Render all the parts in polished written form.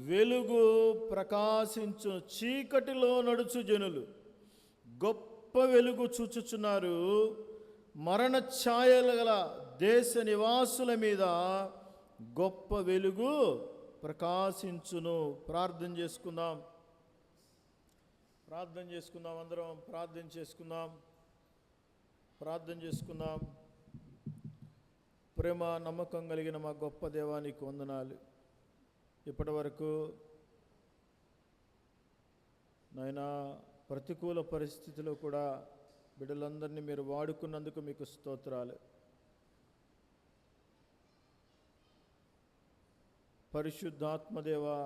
వెలుగు ప్రకాశించు, చీకటిలో నడుచు జనులు గొప్ప వెలుగు చూచుచున్నారు. మరణ ఛాయలు గల దేశ నివాసుల మీద గొప్ప వెలుగు ప్రకాశించును. ప్రార్థన చేసుకుందాం, అందరం ప్రార్థన చేసుకుందాం. ప్రేమ నమ్మకం కలిగిన మా గొప్ప దేవానికి వందనాలు. ఇప్పటి వరకు నాయనా ప్రతికూల పరిస్థితిలో కూడా బిడ్డలందరినీ మీరు వాడుకున్నందుకు మీకు స్తోత్రాలు. పరిశుద్ధాత్మదేవా,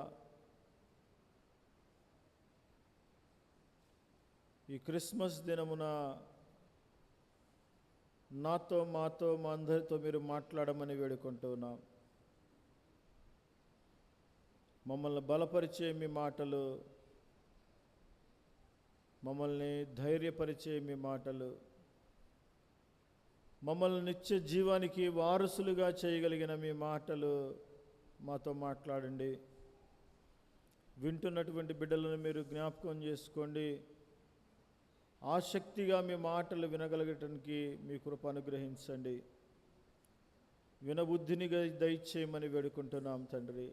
ఈ క్రిస్మస్ దినమున నాతో, మాతో, మా అందరితో మీరు మాట్లాడమని వేడుకుంటున్నాం. మమ్మల్ని బలపరిచే మీ మాటలు, మమ్మల్ని ధైర్యపరిచే మీ మాటలు, మమ్మల్ని నిత్య జీవానికి వారసులుగా చేయగలిగిన మీ మాటలు మాతో మాట్లాడండి. వింటున్నటువంటి బిడ్డలను మీరు జ్ఞాపకం చేసుకోండి. ఆసక్తిగా మీ మాటలు వినగలగటానికి మీ కృప అనుగ్రహించండి. వినబుద్ధిని దయచేయమని వేడుకుంటున్నాం తండ్రి.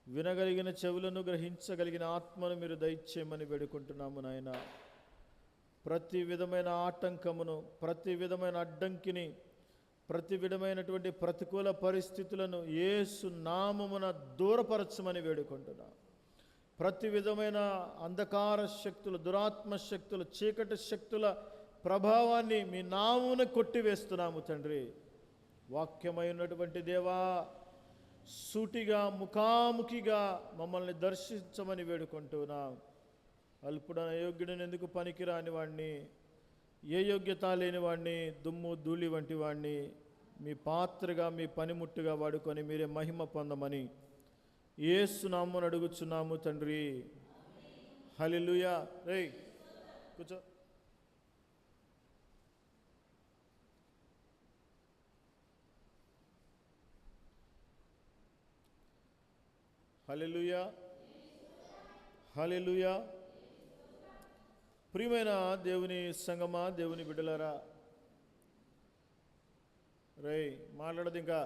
వినగలిగిన చెవులను, గ్రహించగలిగిన ఆత్మను మీరు దయచేయమని వేడుకుంటున్నాము నాయన. ప్రతి విధమైన ఆటంకమును, ప్రతి విధమైన అడ్డంకిని, ప్రతి విధమైనటువంటి ప్రతికూల పరిస్థితులను యేసు నామమున దూరపరచమని వేడుకుంటున్నాం. ప్రతి విధమైన అంధకార శక్తులు, దురాత్మ శక్తులు, చీకటి శక్తుల ప్రభావాన్ని మీ నామమున కొట్టివేస్తున్నాము తండ్రి. వాక్యమైనటువంటి దేవా, సూటిగా ముఖాముఖిగా మమ్మల్ని దర్శించమని వేడుకుంటున్నాం. అల్పుడన యోగ్యుడని ఎందుకు పనికిరాని వాడిని, ఏ యోగ్యత లేని వాడిని, దుమ్ము ధూళి వంటి వాడిని మీ పాత్రగా, మీ పనిముట్టుగా వాడుకొని మీరే మహిమ పొందమని యేసు నామమున అడుగుచున్నాము తండ్రి. హల్లెలూయా. రేయ్ కూర్చో. హల్లెలూయా, హల్లెలూయా. ప్రియమైన దేవుని సంగమా, దేవుని బిడ్డలారా, రేయ్ మాట్లాడదు ఇంకా.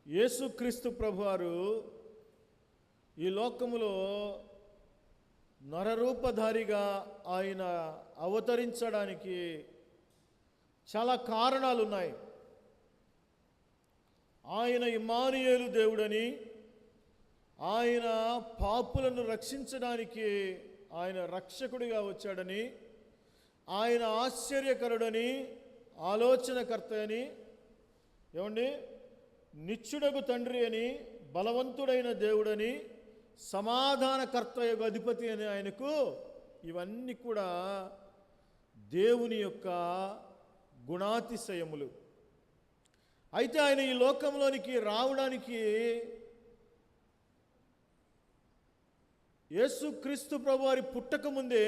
యేసుక్రీస్తు ప్రభువారు ఈ లోకములో నరరూపధారిగా ఆయన అవతరించడానికి చాలా కారణాలు ఉన్నాయి. ఆయన ఇమ్మానుయేలు దేవుడని, ఆయన పాపులను రక్షించడానికి ఆయన రక్షకుడిగా వచ్చాడని, ఆయన ఆశ్చర్యకరుడని, ఆలోచనకర్త అని, ఏమండి, నిత్యుడగు తండ్రి అని, బలవంతుడైన దేవుడని, సమాధానకర్త యొక్క అధిపతి అని ఆయనకు ఇవన్నీ కూడా దేవుని యొక్క గుణాతిశయములు. అయితే ఆయన ఈ లోకంలోనికి రావడానికి యేసుక్రీస్తు ప్రభువారి పుట్టకముందే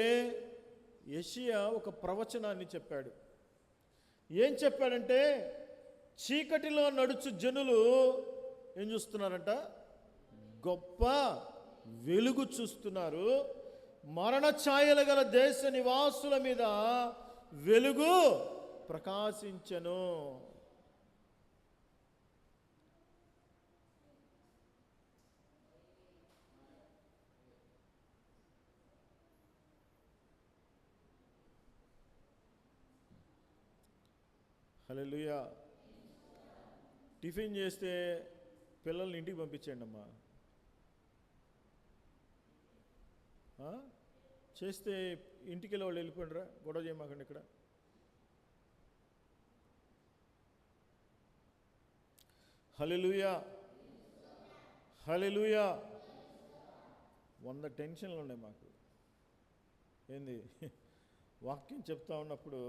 యెషయా ఒక ప్రవచనాన్ని చెప్పాడు. ఏం చెప్పాడంటే, చీకటిలో నడుచు జనులు ఏం చూస్తున్నారంట? గొప్ప వెలుగు చూస్తున్నారు. మరణ ఛాయలు గల దేశ నివాసుల మీద వెలుగు ప్రకాశించెను. హల్లెలూయా. టిఫిన్ చేస్తే పిల్లల్ని ఇంటికి పంపించండి అమ్మా. చేస్తే ఇంటికి వెళ్ళి వాళ్ళు వెళ్ళిపోండిరా, గొడవ చేయమాకండి ఇక్కడ. హల్లెలూయా, హల్లెలూయా. 100 టెన్షన్లు ఉన్నాయి మాకు. ఏంది, వాక్యం చెప్తా ఉన్నప్పుడు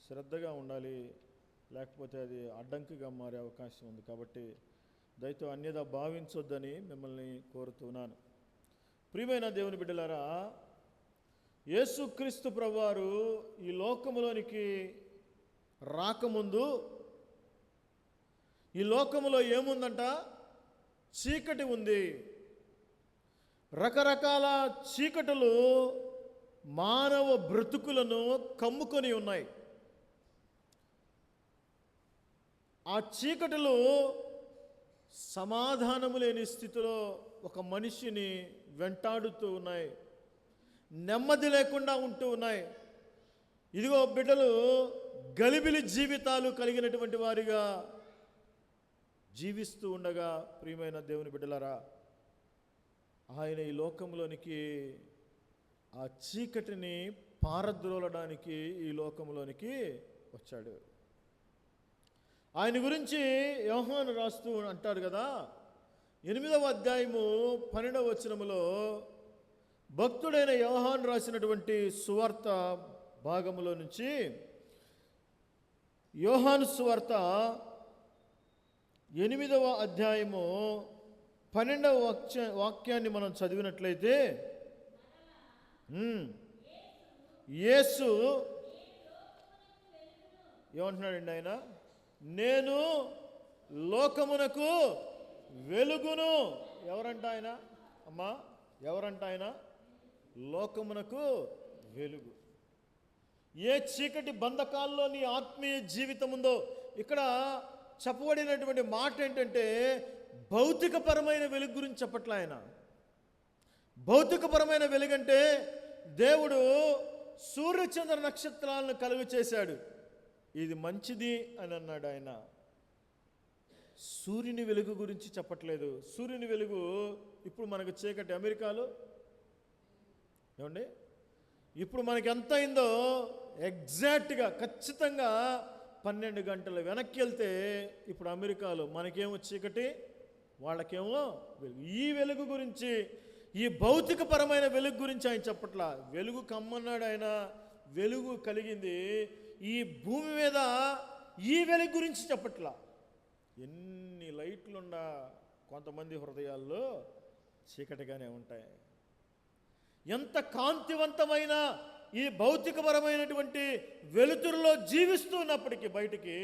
శ్రద్ధగా ఉండాలి, లేకపోతే అది అడ్డంకిగా మారే అవకాశం ఉంది. కాబట్టి దయతో అన్యదా భావించొద్దని మిమ్మల్ని కోరుతున్నాను. ప్రియమైన దేవుని బిడ్డలారా, యేసుక్రీస్తు ప్రభువారు ఈ లోకములోనికి రాకముందు ఈ లోకములో ఏముందంట? చీకటి ఉంది. రకరకాల చీకటులు మానవ బ్రతుకులను కమ్ముకొని ఉన్నాయి. ఆ చీకటులు సమాధానము లేని స్థితిలో ఒక మనిషిని వెంటాడుతూ ఉన్నాయి, నెమ్మది లేకుండా ఉంటూ ఉన్నాయి. ఇదిగో బిడ్డలు గలిబిలి జీవితాలు కలిగినటువంటి వారిగా జీవిస్తూ ఉండగా, ప్రియమైన దేవుని బిడ్డలారా, ఆయన ఈ లోకంలోనికి ఆ చీకటిని పారద్రోలడానికి ఈ లోకంలోనికి వచ్చాడు. ఆయన గురించి యోహాను రాస్తూ అంటాడు కదా, 8వ అధ్యాయము 12వ వచనములో భక్తుడైన యోహాను రాసినటువంటి సువార్త భాగములో నుంచి, యోహాను సువార్త 8వ అధ్యాయము 12వ వాక్యాన్ని మనం చదివినట్లయితే, యేసు ఏమంటున్నాడండి? ఆయన, నేను లోకమునకు వెలుగును. ఎవరంట ఆయన? అమ్మా, ఎవరంట ఆయన? లోకమునకు వెలుగు. ఏ చీకటి బంధకాల్లో నీ ఆత్మీయ జీవితం ఉందో, ఇక్కడ చెప్పబడినటువంటి మాట ఏంటంటే భౌతికపరమైన వెలుగు గురించి చెప్పట్లే ఆయన. భౌతికపరమైన వెలుగంటే దేవుడు సూర్యచంద్ర నక్షత్రాలను కలుగు చేశాడు, ఇది మంచిది అని అన్నాడు ఆయన. సూర్యుని వెలుగు గురించి చెప్పట్లేదు. సూర్యుని వెలుగు ఇప్పుడు మనకు చీకటి. అమెరికాలో ఏమండి, ఇప్పుడు మనకి ఎంత అయిందో ఎగ్జాక్ట్గా ఖచ్చితంగా 12 గంటలు వెనక్కి వెళ్తే ఇప్పుడు అమెరికాలో మనకేమో చీకటి, వాళ్ళకేమో వెలుగు. ఈ వెలుగు గురించి, ఈ భౌతికపరమైన వెలుగు గురించి ఆయన చెప్పట్లా. వెలుగు కమ్మన్నాడు ఆయన, వెలుగు కలిగింది. ఈ భూమి మీద ఈ వెలుగు గురించి చెప్పట్లా. ఎన్ని లైట్లున్నా కొంతమంది హృదయాల్లో చీకటిగానే ఉంటాయి. ఎంత కాంతివంతమైన ఈ భౌతికపరమైనటువంటి వెలుతురులో జీవిస్తున్నప్పటికీ బయటికి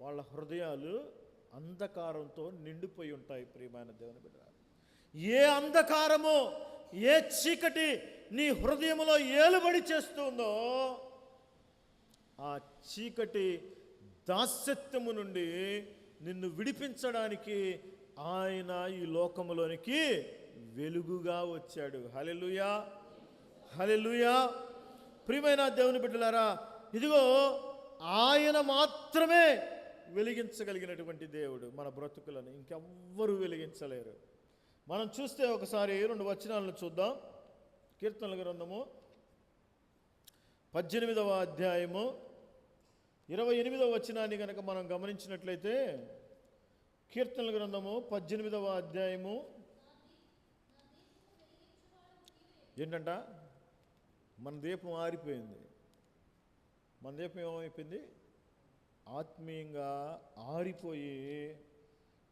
వాళ్ళ హృదయాలు అంధకారంతో నిండిపోయి ఉంటాయి. ప్రియమైన దేవుని బిడ్డ, ఏ అంధకారము, ఏ చీకటి నీ హృదయంలో ఏలుబడి చేస్తుందో ఆ చీకటి దాస్యత్వము నుండి నిన్ను విడిపించడానికి ఆయన ఈ లోకములోనికి వెలుగుగా వచ్చాడు. హల్లెలూయా, హల్లెలూయా. ప్రియమైన దేవుని బిడ్డలారా, ఇదిగో ఆయన మాత్రమే వెలిగించగలిగినటువంటి దేవుడు మన బ్రతుకులను. ఇంకెవ్వరూ వెలిగించలేరు. మనం చూస్తే ఒకసారి 2 వచనాలను చూద్దాం. కీర్తనల గ్రంథము 18వ అధ్యాయము 28వ వచనాన్ని కనుక మనం గమనించినట్లయితే, కీర్తనల గ్రంథము 18వ అధ్యాయము ఏంటంట? మన దీపం ఆరిపోయింది. మన దీపం ఏమైపోయింది? ఆత్మీయంగా ఆరిపోయి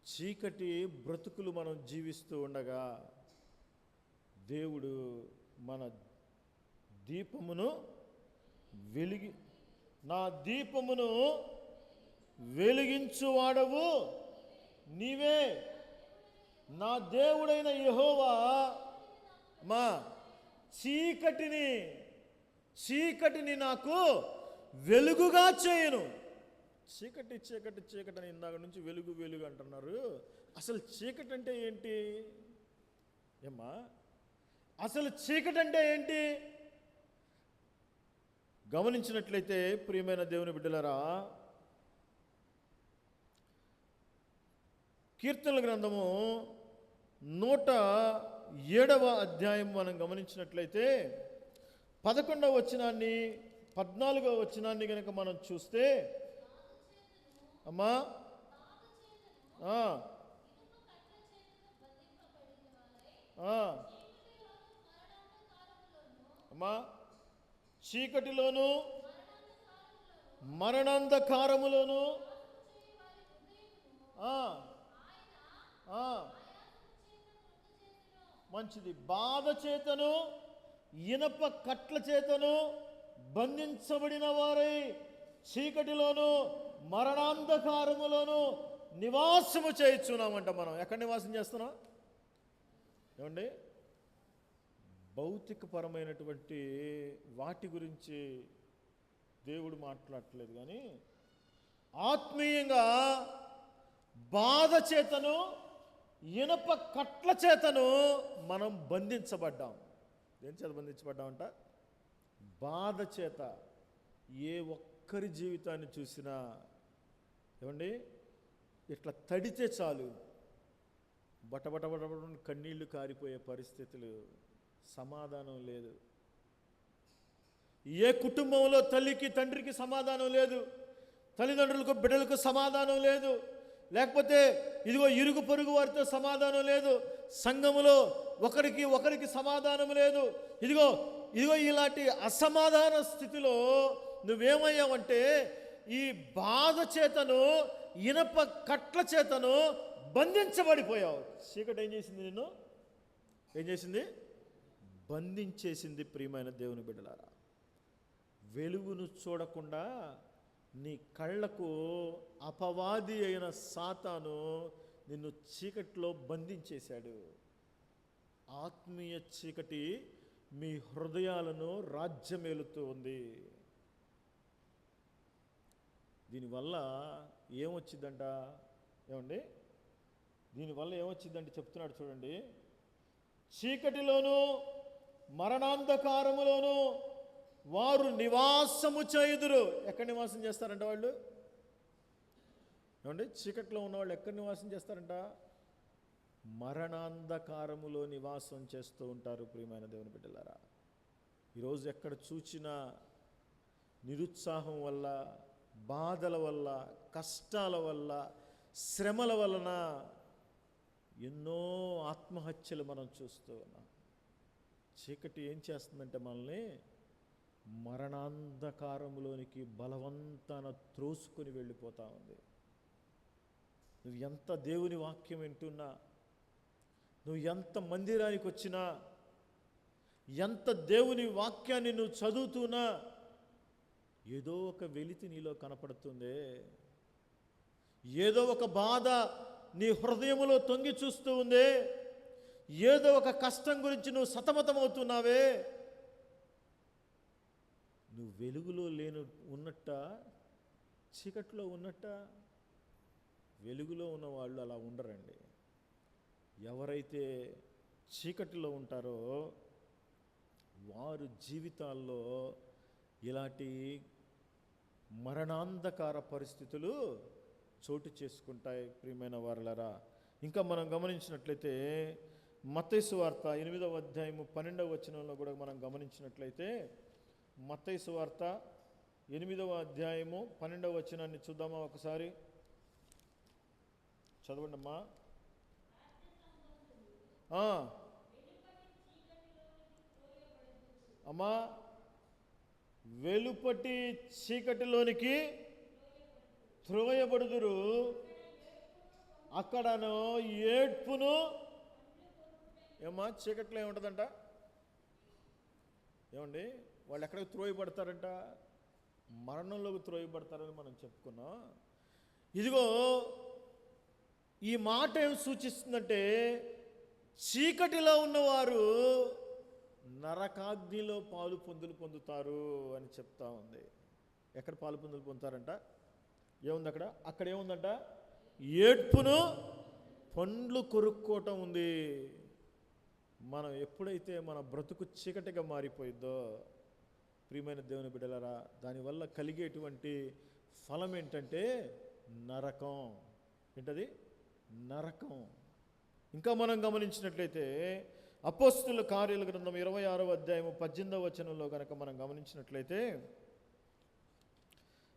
చీకటి బ్రతుకులు మనం జీవిస్తూ ఉండగా దేవుడు మన దీపమును నా దీపమును వెలిగించువాడవు నీవే, నా దేవుడైన యెహోవా. మా చీకటిని నాకు వెలుగుగా చేయను. చీకటి చీకటి చీకటి అని ఇందాక నుంచి వెలుగు వెలుగు అంటున్నారు. అసలు చీకటి అంటే ఏంటి? ఏమ్మా, అసలు చీకటి అంటే ఏంటి? గమనించినట్లయితే ప్రియమైన దేవుని బిడ్డలారా, కీర్తనల గ్రంథము 107వ అధ్యాయం మనం గమనించినట్లయితే 11వ వచనాన్ని 14వ వచనాన్ని కనుక మనం చూస్తే, అమ్మా అమ్మా చీకటిలోను మరణాంధకారములోను మంచిది, బాధ చేతను ఇనప కట్ల చేతను బంధించబడిన వారై చీకటిలోను మరణాంధకారములోను నివాసము చేయుచున్నామంట. మనం ఎక్కడ నివాసం చేస్తున్నాం ఏమండి? భౌతికపరమైనటువంటి వాటి గురించి దేవుడు మాట్లాడట్లేదు, కానీ ఆత్మీయంగా బాధ చేతను ఇనప కట్ల చేతను మనం బంధించబడ్డాం. దేని చేత బంధించబడ్డామంట? బాధ చేత. ఏ ఒక్కరి జీవితాన్ని చూసినా ఏమండి, ఇట్లా తడితే చాలు బటబట కన్నీళ్లు కారిపోయే పరిస్థితులు, సమాధానం లేదు. ఏ కుటుంబంలో తల్లికి తండ్రికి సమాధానం లేదు, తల్లిదండ్రులకు బిడ్డలకు సమాధానం లేదు, లేకపోతే ఇదిగో ఇరుగు పొరుగు వారితో సమాధానం లేదు, సంఘములో ఒకరికి సమాధానం లేదు. ఇదిగో ఇలాంటి అసమాధాన స్థితిలో నువ్వేమయ్యావంటే ఈ బాధ చేతను ఇనప కట్ల చేతను బంధించబడిపోయావు. చీకటి ఏం చేసింది? నిన్ను ఏం చేసింది? బంధించేసింది. ప్రియమైన దేవుని బిడ్డలారా, వెలుగును చూడకుండా నీ కళ్ళకు అపవాది అయిన సాతాను నిన్ను చీకటిలో బంధించేశాడు. ఆత్మీయ చీకటి మీ హృదయాలను రాజ్యమేలుతూ ఉంది. దీనివల్ల ఏమొచ్చిందంట? ఏమండి, దీనివల్ల ఏమొచ్చిందంటే చెప్తున్నాడు చూడండి. చీకటిలోను మరణాంధకారములోను వారు నివాసము చేయుదురు. ఎక్కడ నివాసం చేస్తారంట వాళ్ళు? ఏమండి, చీకట్లో ఉన్నవాళ్ళు ఎక్కడ నివాసం చేస్తారంట? మరణాంధకారములో నివాసం చేస్తూ ఉంటారు. ప్రియమైన దేవుని బిడ్డలారా, ఈరోజు ఎక్కడ చూచినా నిరుత్సాహం వల్ల, బాధల వల్ల, కష్టాల వల్ల, శ్రమల వలన ఎన్నో ఆత్మహత్యలు మనం చూస్తూ ఉన్నాం. చీకటి ఏం చేస్తుందంటే మనల్ని మరణాంధకారములోనికి బలవంతాన త్రోసుకొని వెళ్ళిపోతూ ఉంది. నువ్వు ఎంత దేవుని వాక్యం వింటున్నా, నువ్వు ఎంత మందిరానికి వచ్చినా, ఎంత దేవుని వాక్యాన్ని నువ్వు చదువుతున్నా, ఏదో ఒక వెలితి నీలో కనపడుతుంది. ఏదో ఒక బాధ నీ హృదయములో తొంగి చూస్తూ ఉంది. ఏదో ఒక కష్టం గురించి నువ్వు సతమతమవుతున్నావే. నువ్వు వెలుగులో ఉన్నట్ట, చీకట్లో ఉన్నట్ట? వెలుగులో ఉన్న వాళ్ళు అలా ఉండరండి. ఎవరైతే చీకటిలో ఉంటారో వారు జీవితాల్లో ఇలాంటి మరణాంధకార పరిస్థితులు చోటు చేసుకుంటాయి. ప్రియమైన వారలారా, ఇంకా మనం గమనించినట్లయితే మత్తయి సువార్త 8వ అధ్యాయము 12వ వచనంలో కూడా మనం గమనించినట్లయితే, మత్తయి సువార్త 8వ అధ్యాయము 12వ వచనాన్ని చూద్దామా ఒకసారి? చదవండి అమ్మా. అమ్మా, వెలుపటి చీకటిలోనికి త్రోయబడుదురు, అక్కడను ఏడ్పును. ఏమ్మా, చీకట్లో ఏముంటుందంట? ఏమండి, వాళ్ళు ఎక్కడికి త్రోయబడతారంట? మరణంలోకి త్రోయబడతారని మనం చెప్పుకున్నాం. ఇదిగో ఈ మాట ఏం సూచిస్తుందంటే, చీకటిలో ఉన్నవారు నరకాగ్నిలో పాలు పొందుతారు అని చెప్తా ఉంది. ఎక్కడ పాలు పొందుతారంట? ఏముంది అక్కడ? అక్కడ ఏముందంట? ఏడ్పును పండ్లు కొరుక్కోవటం ఉంది. మనం ఎప్పుడైతే మన బ్రతుకు చీకటిగా మారిపోయిద్దో ప్రియమైన దేవుని బిడ్డలారా, దానివల్ల కలిగేటువంటి ఫలం ఏంటంటే నరకం. ఏంటది? నరకం. ఇంకా మనం గమనించినట్లయితే అపోస్తుల కార్యాల గ్రంథం 26వ అధ్యాయము 18వ వచనంలో కనుక మనం గమనించినట్లయితే,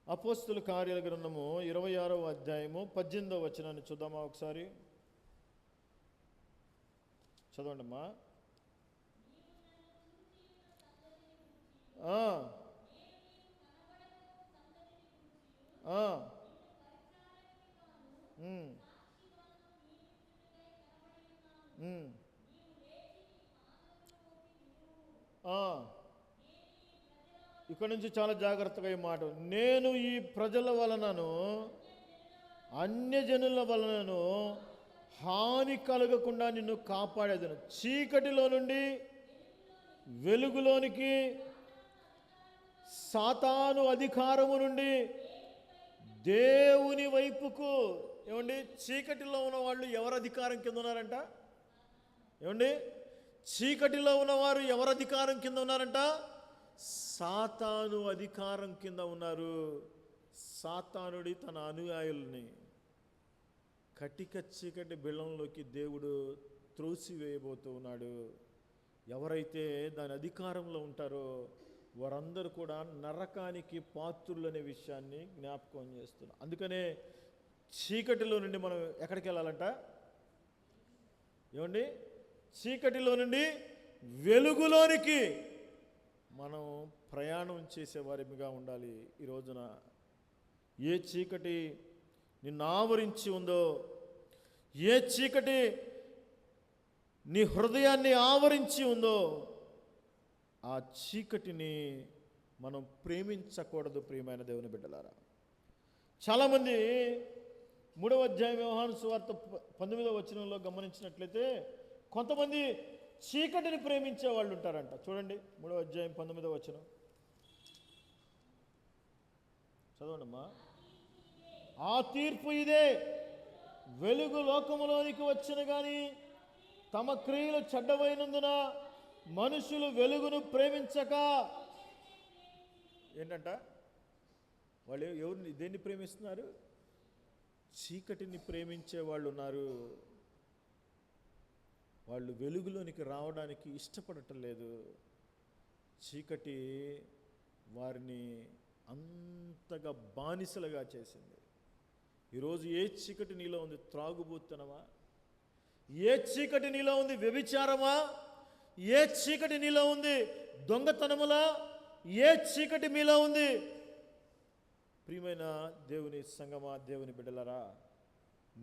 అపోస్తుల కార్యాల గ్రంథము 26వ అధ్యాయము 18వ వచనాన్ని చూద్దామా ఒకసారి? చదవండి అమ్మా. ఇక్కడ నుంచి చాలా జాగ్రత్తగా ఈ మాట, నేను ఈ ప్రజల వలనను అన్యజనుల వలనను హాని కలగకుండా నిన్ను కాపాడేదను. చీకటిలో నుండి వెలుగులోనికి, సాతాను అధికారము నుండి దేవుని వైపుకు. ఏమండి, చీకటిలో ఉన్న వాళ్ళు ఎవరు అధికారం కింద ఉన్నారంట? ఏమండి, చీకటిలో ఉన్నవారు ఎవరు అధికారం కింద ఉన్నారంట? సాతాను అధికారం కింద ఉన్నారు. సాతానుడి తన అనుయాయుల్ని కటిక చీకటి బిళ్ళంలోకి దేవుడు త్రోసివేయబోతూ ఉన్నాడు. ఎవరైతే దాని అధికారంలో ఉంటారో వారందరూ కూడా నరకానికి పాత్రులనే విషయాన్ని జ్ఞాపకం చేస్తున్నారు. అందుకనే చీకటిలో నుండి మనం ఎక్కడికి వెళ్ళాలంట? ఏమండి, చీకటిలో నుండి వెలుగులోనికి మనం ప్రయాణం చేసేవారిగా ఉండాలి. ఈ రోజున ఏ చీకటి నిన్ను ఆవరించి ఉందో, ఏ చీకటి నీ హృదయాన్ని ఆవరించి ఉందో, ఆ చీకటిని మనం ప్రేమించకూడదు. ప్రియమైన దేవుని బిడ్డలారా, చాలామంది 3వ అధ్యాయం యోహాను సువార్త 19వ వచనంలో గమనించినట్లయితే కొంతమంది చీకటిని ప్రేమించే వాళ్ళు ఉంటారంట. చూడండి, 3వ అధ్యాయం 19వ వచనం చదవండమ్మా. ఆ తీర్పు ఇదే, వెలుగు లోకములోనికి వచ్చిన గాని తమ క్రియలు చెడ్డవైనందున మనుషులు వెలుగును ప్రేమించక. ఏంటంట? వాళ్ళు ఎవరిని, దేన్ని ప్రేమిస్తున్నారు? చీకటిని ప్రేమించే వాళ్ళు ఉన్నారు. వాళ్ళు వెలుగులోనికి రావడానికి ఇష్టపడటం లేదు. చీకటి వారిని అంతగా బానిసలుగా చేసింది. ఈరోజు ఏ చీకటి నీలో ఉంది? త్రాగుబోతున్నవా? ఏ చీకటి నీలో ఉంది? వ్యభిచారమా? ఏ చీకటి నీలో ఉంది? దొంగతనములా? ఏ చీకటి మీలో ఉంది? ప్రియమైన దేవుని సంగమా, దేవుని బిడ్డలరా,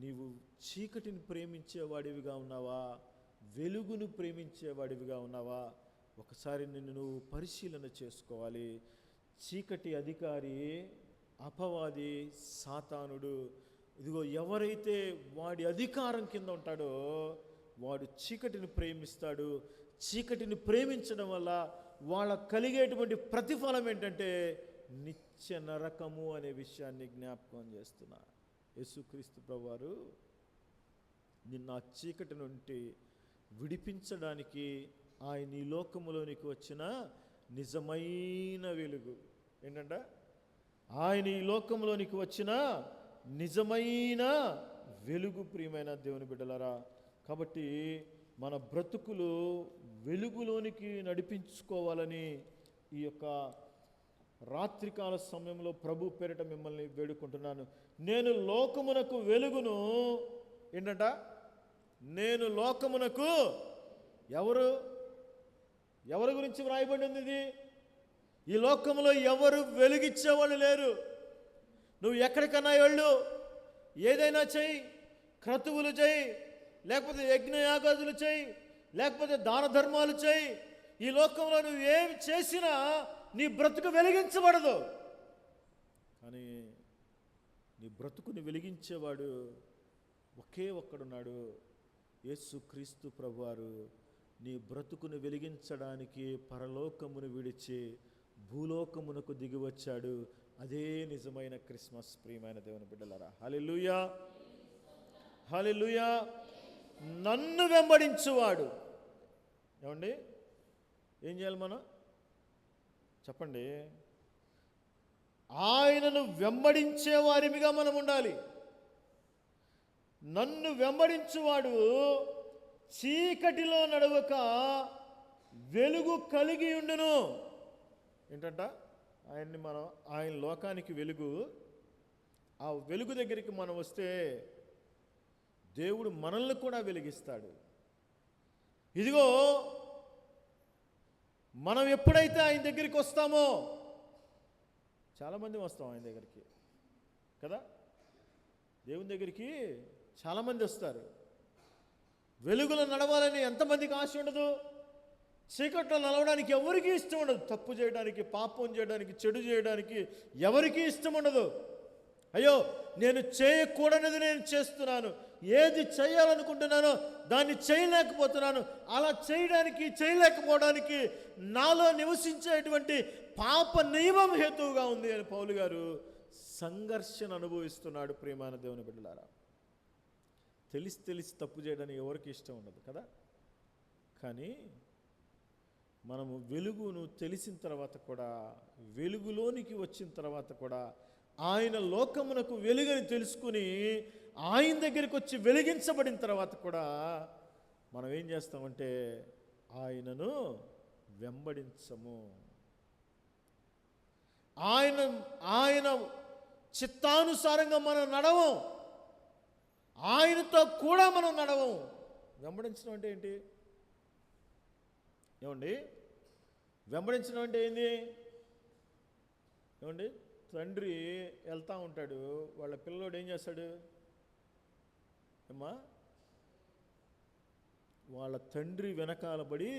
నీవు చీకటిని ప్రేమించేవాడివిగా ఉన్నావా? వెలుగును ప్రేమించేవాడివిగా ఉన్నావా? ఒకసారి నిన్ను నువ్వు పరిశీలన చేసుకోవాలి. చీకటి అధికారి, అపవాది, సాతానుడు, ఇదిగో ఎవరైతే వాడి అధికారం కింద ఉంటాడో వాడు చీకటిని ప్రేమిస్తాడు. చీకటిని ప్రేమించడం వల్ల వాళ్ళకు కలిగేటువంటి ప్రతిఫలం ఏంటంటే నిత్య నరకము అనే విషయాన్ని జ్ఞాపకం చేస్తున్నా. యేసుక్రీస్తు ప్రభువారు నిన్న ఆ చీకటి నుండి విడిపించడానికి ఆయన ఈ లోకములోనికి వచ్చిన నిజమైన వెలుగు. ఏంటంట? ఆయన ఈ లోకంలోనికి వచ్చిన నిజమైన వెలుగు. ప్రియమైన దేవుని బిడ్డలారా, కాబట్టి మన బ్రతుకులు వెలుగులోనికి నడిపించుకోవాలని ఈ యొక్క రాత్రికాల సమయంలో ప్రభు పేరిట మిమ్మల్ని వేడుకుంటున్నాను. నేను లోకమునకు వెలుగును. ఏంటంట? నేను లోకమునకు. ఎవరి గురించి వ్రాయబడింది ఇది? ఈ లోకంలో ఎవరు వెలుగిచ్చేవాళ్ళు లేరు. నువ్వు ఎక్కడికన్నా వెళ్ళు, ఏదైనా చెయ్యి, క్రతువులు చెయ్యి, లేకపోతే యజ్ఞయాగాదులు చెయ్యి, లేకపోతే దాన ధర్మాలు చెయ్యి, ఈ లోకంలో నువ్వు ఏం చేసినా నీ బ్రతుకు వెలిగించబడదు. కానీ నీ బ్రతుకుని వెలిగించేవాడు ఒకే ఒక్కడున్నాడు, యేసుక్రీస్తు ప్రభువారు. నీ బ్రతుకును వెలిగించడానికి పరలోకమును విడిచి భూలోకమునకు దిగి వచ్చాడు. అదే నిజమైన క్రిస్మస్. ప్రియమైన దేవుని బిడ్డలారా, హల్లెలూయా, హల్లెలూయా. నన్ను వెంబడించువాడు. ఏమండి, ఏం చేయాలి మనం? చెప్పండి. ఆయనను వెంబడించే వారిగా మనం ఉండాలి. నన్ను వెంబడించువాడు చీకటిలో నడవక వెలుగు కలిగి ఉండును. ఏంటంట? ఆయన లోకానికి వెలుగు. ఆ వెలుగు దగ్గరికి మనం వస్తే దేవుడు మనల్ని కూడా వెలిగిస్తాడు. ఇదిగో, మనం ఎప్పుడైతే ఆయన దగ్గరికి వస్తామో, చాలామంది వస్తాం ఆయన దగ్గరికి కదా, దేవుని దగ్గరికి చాలామంది వస్తారు. వెలుగులో నడవాలని ఎంతమందికి ఆశ ఉండదు? చీకట్లో నడవడానికి ఎవరికీ ఇష్టం ఉండదు. తప్పు చేయడానికి, పాపం చేయడానికి, చెడు చేయడానికి ఎవరికీ ఇష్టం ఉండదు. అయ్యో నేను చేయకూడనిది నేను చేస్తున్నాను, ఏది చేయాలనుకుంటున్నానో దాన్ని చేయలేకపోతున్నాను, అలా చేయలేకపోవడానికి నాలో నివసించేటువంటి పాప నియమం హేతువుగా ఉంది అని పౌలు గారు సంఘర్షణ అనుభవిస్తున్నాడు. ప్రియమైన దేవుని బిడ్డలారా, తెలిసి తప్పు చేయడానికి ఎవరికి ఇష్టం ఉండదు కదా. కానీ మనము వెలుగును తెలిసిన తర్వాత కూడా, వెలుగులోనికి వచ్చిన తర్వాత కూడా, ఆయన లోకమునకు వెలుగని తెలుసుకుని ఆయన దగ్గరికి వచ్చి వెలిగించబడిన తర్వాత కూడా మనం ఏం చేస్తామంటే ఆయనను వెంబడించము. ఆయన చిత్తానుసారంగా మనం నడవం, ఆయనతో కూడా మనం నడవం. వెంబడించడం అంటే ఏంటి ఏమండి? వెంబడించడం అంటే ఏంది ఏమండి? తండ్రి వెళ్తూ ఉంటాడు, వాళ్ళ పిల్లోడు ఏం చేస్తాడు ఏమ్మా? వాళ్ళ తండ్రి వెనకాల పడి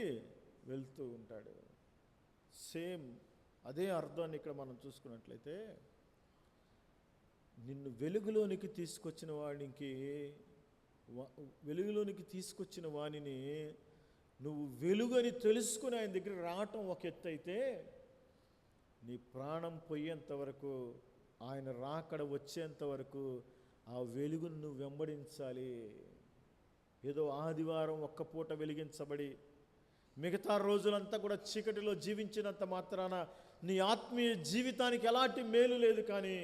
వెళ్తూ ఉంటాడు. సేమ్ అదే అర్థాన్ని ఇక్కడ మనం చూసుకున్నట్లయితే, నిన్ను వెలుగులోనికి తీసుకొచ్చిన వానిని నువ్వు వెలుగని తెలుసుకుని ఆయన దగ్గర రావటం ఒక ఎత్తు అయితే, నీ ప్రాణం పోయేంత వరకు, ఆయన రాకడ వచ్చేంత వరకు ఆ వెలుగును నువ్వు వెంబడించాలి. ఏదో ఆదివారం ఒక్క పూట వెలిగించబడి మిగతా రోజులంతా కూడా చీకటిలో జీవించినంత మాత్రాన నీ ఆత్మీయ జీవితానికి ఎలాంటి మేలు లేదు. కానీ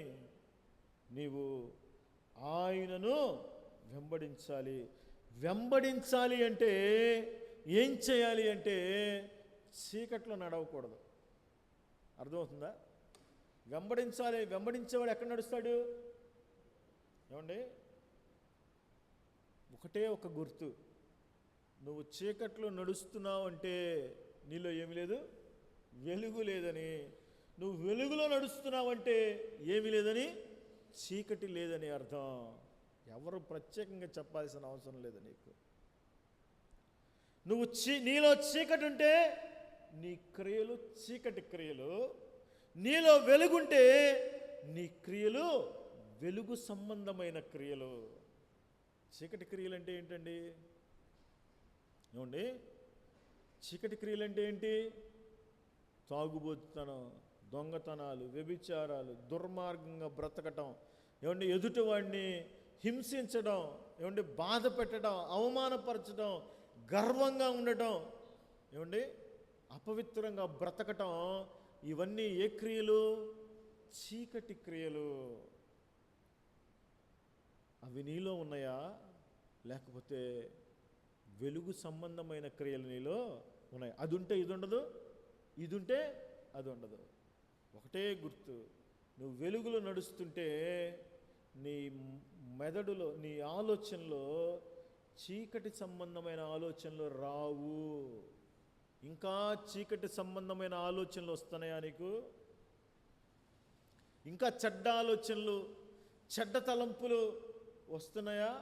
నీవు ఆయనను వెంబడించాలి అంటే ఏం చేయాలి అంటే చీకట్లో నడవకూడదు. అర్థమవుతుందా? వెంబడించేవాడు ఎక్కడ నడుస్తాడు ఏమండి? ఒకటే ఒక గుర్తు, నువ్వు చీకట్లో నడుస్తున్నావు అంటే నీలో ఏమి లేదు, వెలుగు లేదని. నువ్వు వెలుగులో నడుస్తున్నావంటే ఏమి లేదని, చీకటి లేదని అర్థం. ఎవరు ప్రత్యేకంగా చెప్పాల్సిన అవసరం లేదు నీకు. నువ్వు నీలో చీకటి ఉంటే నీ క్రియలు చీకటి క్రియలు, నీలో వెలుగుంటే నీ క్రియలు వెలుగు సంబంధమైన క్రియలు. చీకటి క్రియలు అంటే ఏంటండి ఏమండి? చీకటి క్రియలు అంటే ఏంటి? తాగుబోతుతనం, దొంగతనాలు, వ్యభిచారాలు, దుర్మార్గంగా బ్రతకటం, ఏమండి ఎదుటివాడిని హింసించడం, ఏమండి బాధ పెట్టడం, అవమానపరచడం, గర్వంగా ఉండటం, ఏమండి అపవిత్రంగా బ్రతకటం, ఇవన్నీ ఏ క్రియలు? చీకటి క్రియలు. అవి నీలో ఉన్నాయా? లేకపోతే వెలుగు సంబంధమైన క్రియలు నీలో ఉన్నాయి? అది ఉంటే ఇది ఉండదు, ఇది ఉంటే అది ఉండదు. ఒకటే గుర్తు, నువ్వు వెలుగులో నడుస్తుంటే నీ మెదడులో, నీ ఆలోచనలో చీకటి సంబంధమైన ఆలోచనలు రావు. ఇంకా చీకటి సంబంధమైన ఆలోచనలు వస్తున్నాయా నీకు? ఇంకా చెడ్డ ఆలోచనలు, చెడ్డ తలంపులు వస్తున్నాయా?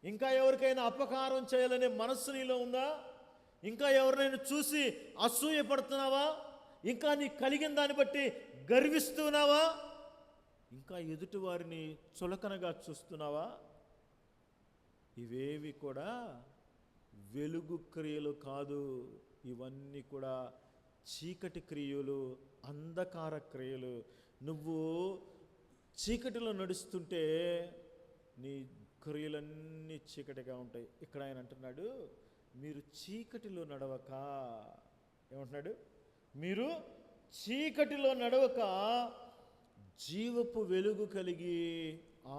ఇంకా ఎవరికైనా అపకారం చేయాలనే మనస్సు నీలో ఉందా? ఇంకా ఎవరినైనా చూసి అసూయ పడుతున్నావా? ఇంకా నీ కలిగిన దాన్ని బట్టి గర్విస్తున్నావా? ఇంకా ఎదుటి వారిని చులకనగా చూస్తున్నావా? ఇవేవి కూడా వెలుగు క్రియలు కాదు. ఇవన్నీ కూడా చీకటి క్రియలు, అంధకార క్రియలు. నువ్వు చీకటిలో నడుస్తుంటే నీ క్రియలన్నీ చీకటిగా ఉంటాయి. ఇక్కడ ఆయన అంటున్నాడు, మీరు చీకటిలో నడవక, ఏమంటున్నాడు? మీరు చీకటిలో నడవక జీవపు వెలుగు కలిగి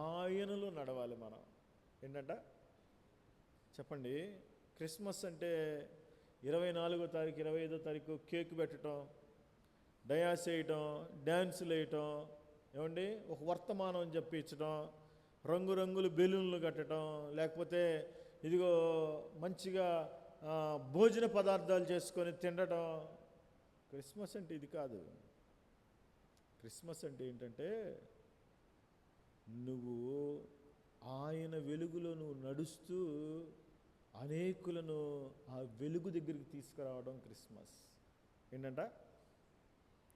ఆయనలో నడవాలి. మనం ఏంటంట చెప్పండి? క్రిస్మస్ అంటే 24వ తారీఖు 25వ తారీఖు కేక్ పెట్టడం, డయాస్ వేయటం, డ్యాన్సులు వేయటం, ఏమండి ఒక వర్తమానం చెప్పించడం, రంగురంగులు బెలూన్లు కట్టడం, లేకపోతే ఇదిగో మంచిగా భోజన పదార్థాలు చేసుకొని తినడం. క్రిస్మస్ అంటే ఇది కాదు. క్రిస్మస్ అంటే ఏంటంటే నువ్వు ఆయన వెలుగులో నువ్వు నడుస్తూ అనేకులను ఆ వెలుగు దగ్గరికి తీసుకురావడం క్రిస్మస్. ఏంటంట?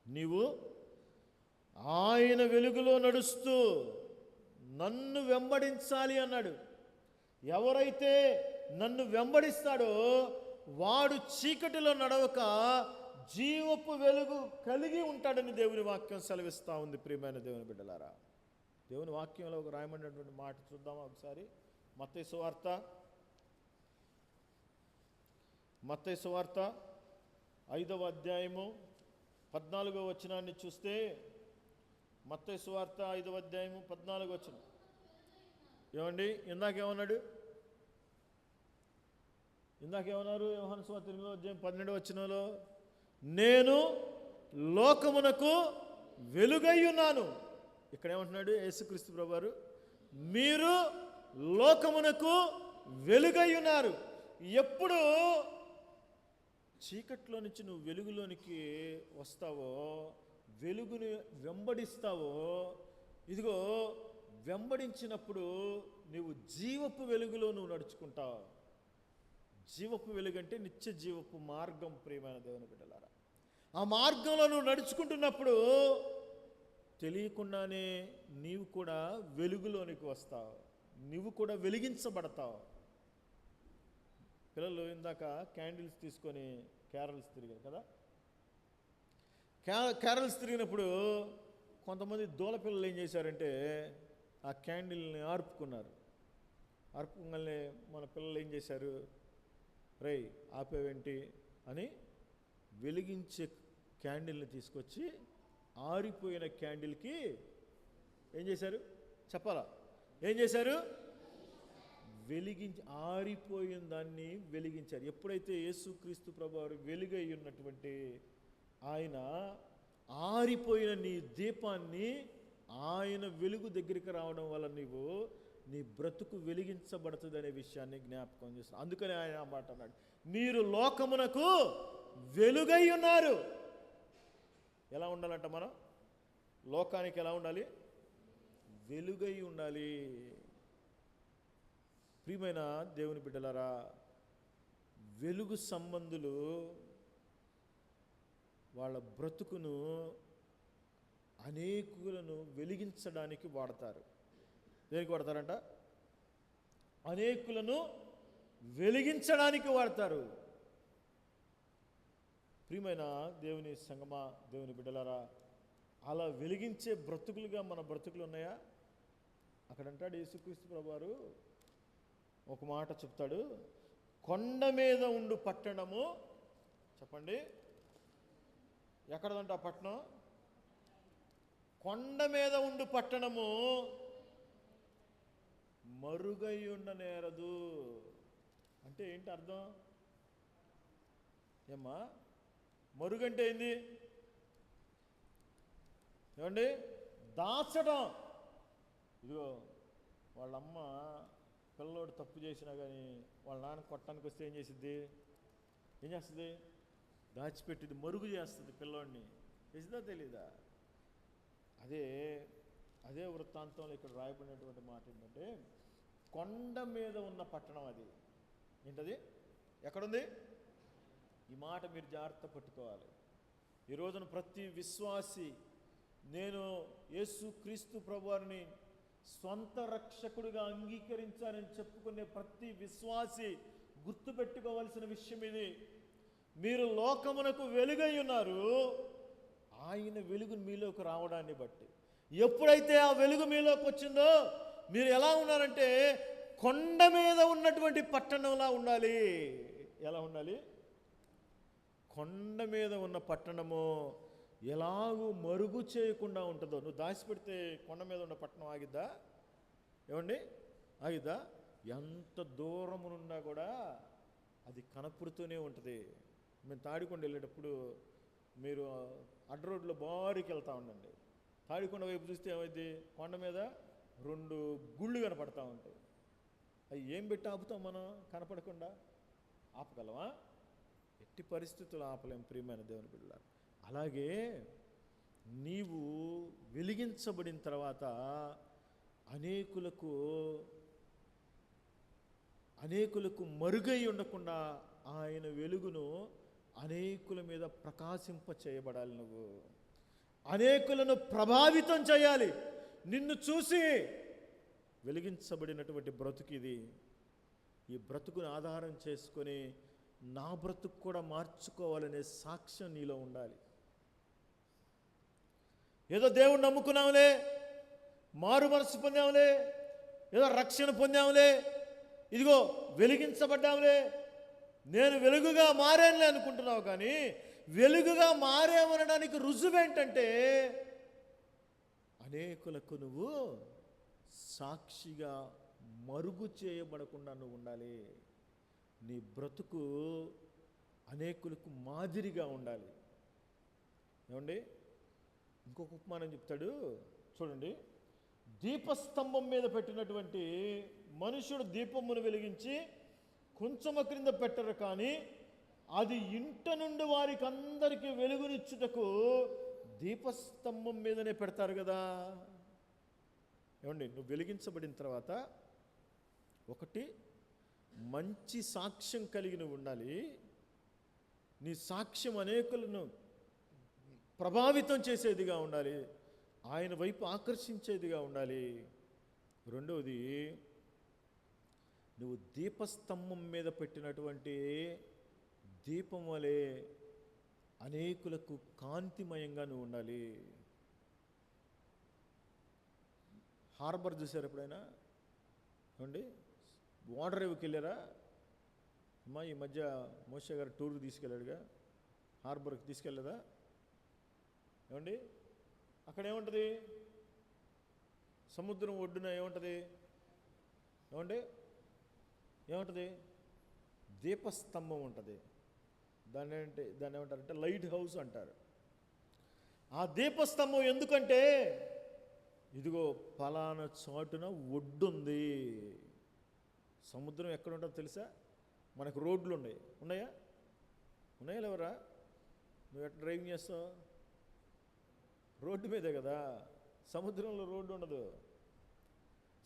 నీవు ఆయన వెలుగులో నడుస్తూ నన్ను వెంబడించాలి అన్నాడు. ఎవరైతే నన్ను వెంబడిస్తాడో వాడు చీకటిలో నడవక జీవపు వెలుగు కలిగి ఉంటాడని దేవుని వాక్యం సెలవిస్తూ ఉంది. ప్రియమైన దేవుని బిడ్డలారా, దేవుని వాక్యంలో ఒక రాయమన్నటువంటి మాట చూద్దామా ఒకసారి. మత్తయి సువార్త 5వ అధ్యాయము 14వ వచనాన్ని చూస్తే, మత్తయి సువార్త 5వ అధ్యాయము 14వ వచనం ఏమండి? ఇందాకేమన్నారు? యోహాను సువార్త 8వ అధ్యాయం 12వ వచనంలో, నేను లోకమునకు వెలుగై ఉన్నాను. ఇక్కడ ఏమంటున్నాడు యేసుక్రీస్తు ప్రభువారు? మీరు లోకమునకు వెలుగై ఉన్నారు. ఎప్పుడు చీకట్లో నుంచి నువ్వు వెలుగులోనికి వస్తావో, వెలుగుని వెంబడిస్తావో, ఇదిగో వెంబడించినప్పుడు నువ్వు జీవపు వెలుగులో నువ్వు నడుచుకుంటావు. జీవపు వెలుగు అంటే నిత్య జీవపు మార్గం. ప్రియమైన దేవుని బిడ్డలారా, ఆ మార్గంలో నువ్వు నడుచుకుంటున్నప్పుడు తెలియకుండానే నీవు కూడా వెలుగులోనికి వస్తావు, నువ్వు కూడా వెలిగించబడతావు. పిల్లలు ఇందాక క్యాండిల్స్ తీసుకొని క్యారల్స్ తిరిగారు కదా. క్యారల్స్ తిరిగినప్పుడు కొంతమంది దూల పిల్లలు ఏం చేశారంటే ఆ క్యాండిల్ని ఆర్పుకున్నారు. ఆర్పుకోగానే మన పిల్లలు ఏం చేశారు? రేయ్ ఆపేవేంటి అని వెలిగించే క్యాండిల్ని తీసుకొచ్చి ఆరిపోయిన క్యాండిల్కి ఏం చేశారు చెప్పాలా? ఏం చేశారు? వెలిగించి ఆరిపోయిన దాన్ని వెలిగించారు. ఎప్పుడైతే యేసుక్రీస్తు ప్రభువారు వెలుగై ఉన్నటువంటి ఆయన ఆరిపోయిన నీ దీపాన్ని ఆయన వెలుగు దగ్గరికి రావడం వల్ల నీ బ్రతుకు వెలిగించబడుతుంది అనే విషయాన్ని జ్ఞాపకం చేస్తారు. అందుకని ఆయన ఆ మాట అన్నాడు, మీరు లోకమునకు వెలుగై ఉన్నారు. ఎలా ఉండాలంట మనం? లోకానికి ఎలా ఉండాలి? వెలుగై ఉండాలి. ప్రియమైన దేవుని బిడ్డలారా, వెలుగు సంబంధులు వాళ్ళ బ్రతుకును అనేకులను వెలిగించడానికి వాడతారు. దేనికి వాడతారంట? అనేకులను వెలిగించడానికి వాడతారు. ప్రియమైన దేవుని సంగమా, దేవుని బిడ్డలారా, అలా వెలిగించే బ్రతుకులుగా మన బ్రతుకులు ఉన్నాయా? అక్కడ అంటాడు యేసుక్రీస్తు ప్రభువారు, ఒక మాట చెప్తాడు, కొండ మీద ఉండు పట్టణము. చెప్పండి, ఎక్కడదంట ఆ పట్టణం? కొండ మీద ఉండు పట్టణము మరుగై ఉండనేరదు. అంటే ఏంటి అర్థం? ఏమ్మా మరుగంటే ఏంది? ఏమండి? దాచడం. ఇదిగో వాళ్ళమ్మ పిల్లోడు తప్పు చేసినా కానీ వాళ్ళ నాన్న కొట్టడానికి వస్తే ఏం చేస్తుంది? దాచిపెట్టింది, మరుగు చేస్తుంది పిల్లోడిని. తెలిసిందా తెలీదా? అదే వృత్తాంతంలో ఇక్కడ రాయబడినటువంటి మాట ఏంటంటే, కొండ మీద ఉన్న పట్టణం. అది ఏంటది? ఎక్కడుంది? ఈ మాట మీరు జాగ్రత్త పట్టుకోవాలి. ఈ రోజున ప్రతి విశ్వాసి, నేను యేసుక్రీస్తు ప్రభువారిని స్వంత రక్షకుడిగా అంగీకరించాలని చెప్పుకునే ప్రతి విశ్వాసి గుర్తుపెట్టుకోవాల్సిన విషయం ఇది. మీరు లోకమునకు వెలుగై ఉన్నారు. ఆయన వెలుగు మీలోకి రావడాన్ని బట్టి, ఎప్పుడైతే ఆ వెలుగు మీలోకి వచ్చిందో మీరు ఎలా ఉన్నారంటే కొండ మీద ఉన్నటువంటి పట్టణంలా ఉండాలి. ఎలా ఉండాలి? కొండ మీద ఉన్న పట్టణము ఎలాగూ మరుగు చేయకుండా ఉంటుందో. నువ్వు దాచిపెడితే కొండ మీద ఉన్న పట్టణం ఆగిద్దా? ఏమండి? ఆగిద్దా? ఎంత దూరమునున్నా కూడా అది కనపడుతూనే ఉంటుంది. మేము తాడికొండ వెళ్ళేటప్పుడు మీరు అడ్డ రోడ్లో బారికి వెళ్తూ ఉండండి. తాడికొండ వైపు చూస్తే ఏమైంది? కొండ మీద 2 గుళ్ళు కనపడతా ఉంటాయి. అవి ఏం పెట్టి ఆపుతాం మనం? కనపడకుండా ఆపగలమా? ఎట్టి పరిస్థితులు ఆపలేం. ప్రియమైన దేవుని బిడ్డలారా, అలాగే నీవు వెలిగించబడిన తర్వాత అనేకులకు మరుగై ఉండకుండా ఆయన వెలుగును అనేకుల మీద ప్రకాశింప చేయబడాలి. నువ్వు అనేకులను ప్రభావితం చేయాలి. నిన్ను చూసి వెలిగించబడినటువంటి బ్రతుకు ఇది. ఈ బ్రతుకుని ఆధారం చేసుకొని నా బ్రతుకు కూడా మార్చుకోవాలనే సాక్ష్యం నీలో ఉండాలి. ఏదో దేవుణ్ణి నమ్ముకున్నాంలే, మారు మనసు పొందాంలే, ఏదో రక్షణ పొందాంలే, ఇదిగో వెలిగించబడ్డాంలే, నేను వెలుగుగా మారానులే అనుకుంటున్నావు. కానీ వెలుగుగా మారేమనడానికి రుజువేంటంటే అనేకులకు నువ్వు సాక్షిగా మరుగు చేయబడకుండా నువ్వు ఉండాలి. నీ బ్రతుకు అనేకులకు మాదిరిగా ఉండాలి. ఏమండి, ఇంకొక ఉపమానం చెప్తాడు చూడండి. దీపస్తంభం మీద పెట్టినటువంటి మనుషుడు దీపమును వెలిగించి కొంచెము క్రింద పెట్టరు, కానీ అది ఇంట నుండి వారికి అందరికీ వెలుగునిచ్చుటకు దీపస్తంభం మీదనే పెడతారు కదా. ఏమండి, నువ్వు వెలిగించబడిన తర్వాత ఒకటి మంచి సాక్ష్యం కలిగి నువ్వు ఉండాలి. నీ సాక్ష్యం అనేకులను ప్రభావితం చేసేదిగా ఉండాలి, ఆయన వైపు ఆకర్షించేదిగా ఉండాలి. రెండవది, నువ్వు దీపస్తంభం మీద పెట్టినటువంటి దీపం వలె అనేకులకు కాంతిమయంగా నువ్వు ఉండాలి. హార్బర్ చూసారు ఎప్పుడైనా? ఏమండి, వాటర్ రేవుకి వెళ్ళారా అమ్మా? ఈ మధ్య మోషే గారు టూర్కి తీసుకెళ్ళాడుగా, హార్బర్కి తీసుకెళ్ళదా? ఏమండి, అక్కడ ఏముంటుంది? సముద్రం ఒడ్డున ఏముంటుంది? ఏమండి, ఏముంటుంది? దీపస్తంభం ఉంటుంది. దాన్ని ఏమంటారంటే లైట్ హౌస్ అంటారు. ఆ దీపస్తంభం ఎందుకంటే ఇదిగో ఫలానా చాటున ఒడ్డుంది. సముద్రం ఎక్కడ ఉంటుందో తెలుసా? మనకు రోడ్లు ఉన్నాయా? లేవరా? నువ్వు ఎట్లా డ్రైవింగ్ చేస్తావు? రోడ్డు మీదే కదా. సముద్రంలో రోడ్డు ఉండదు.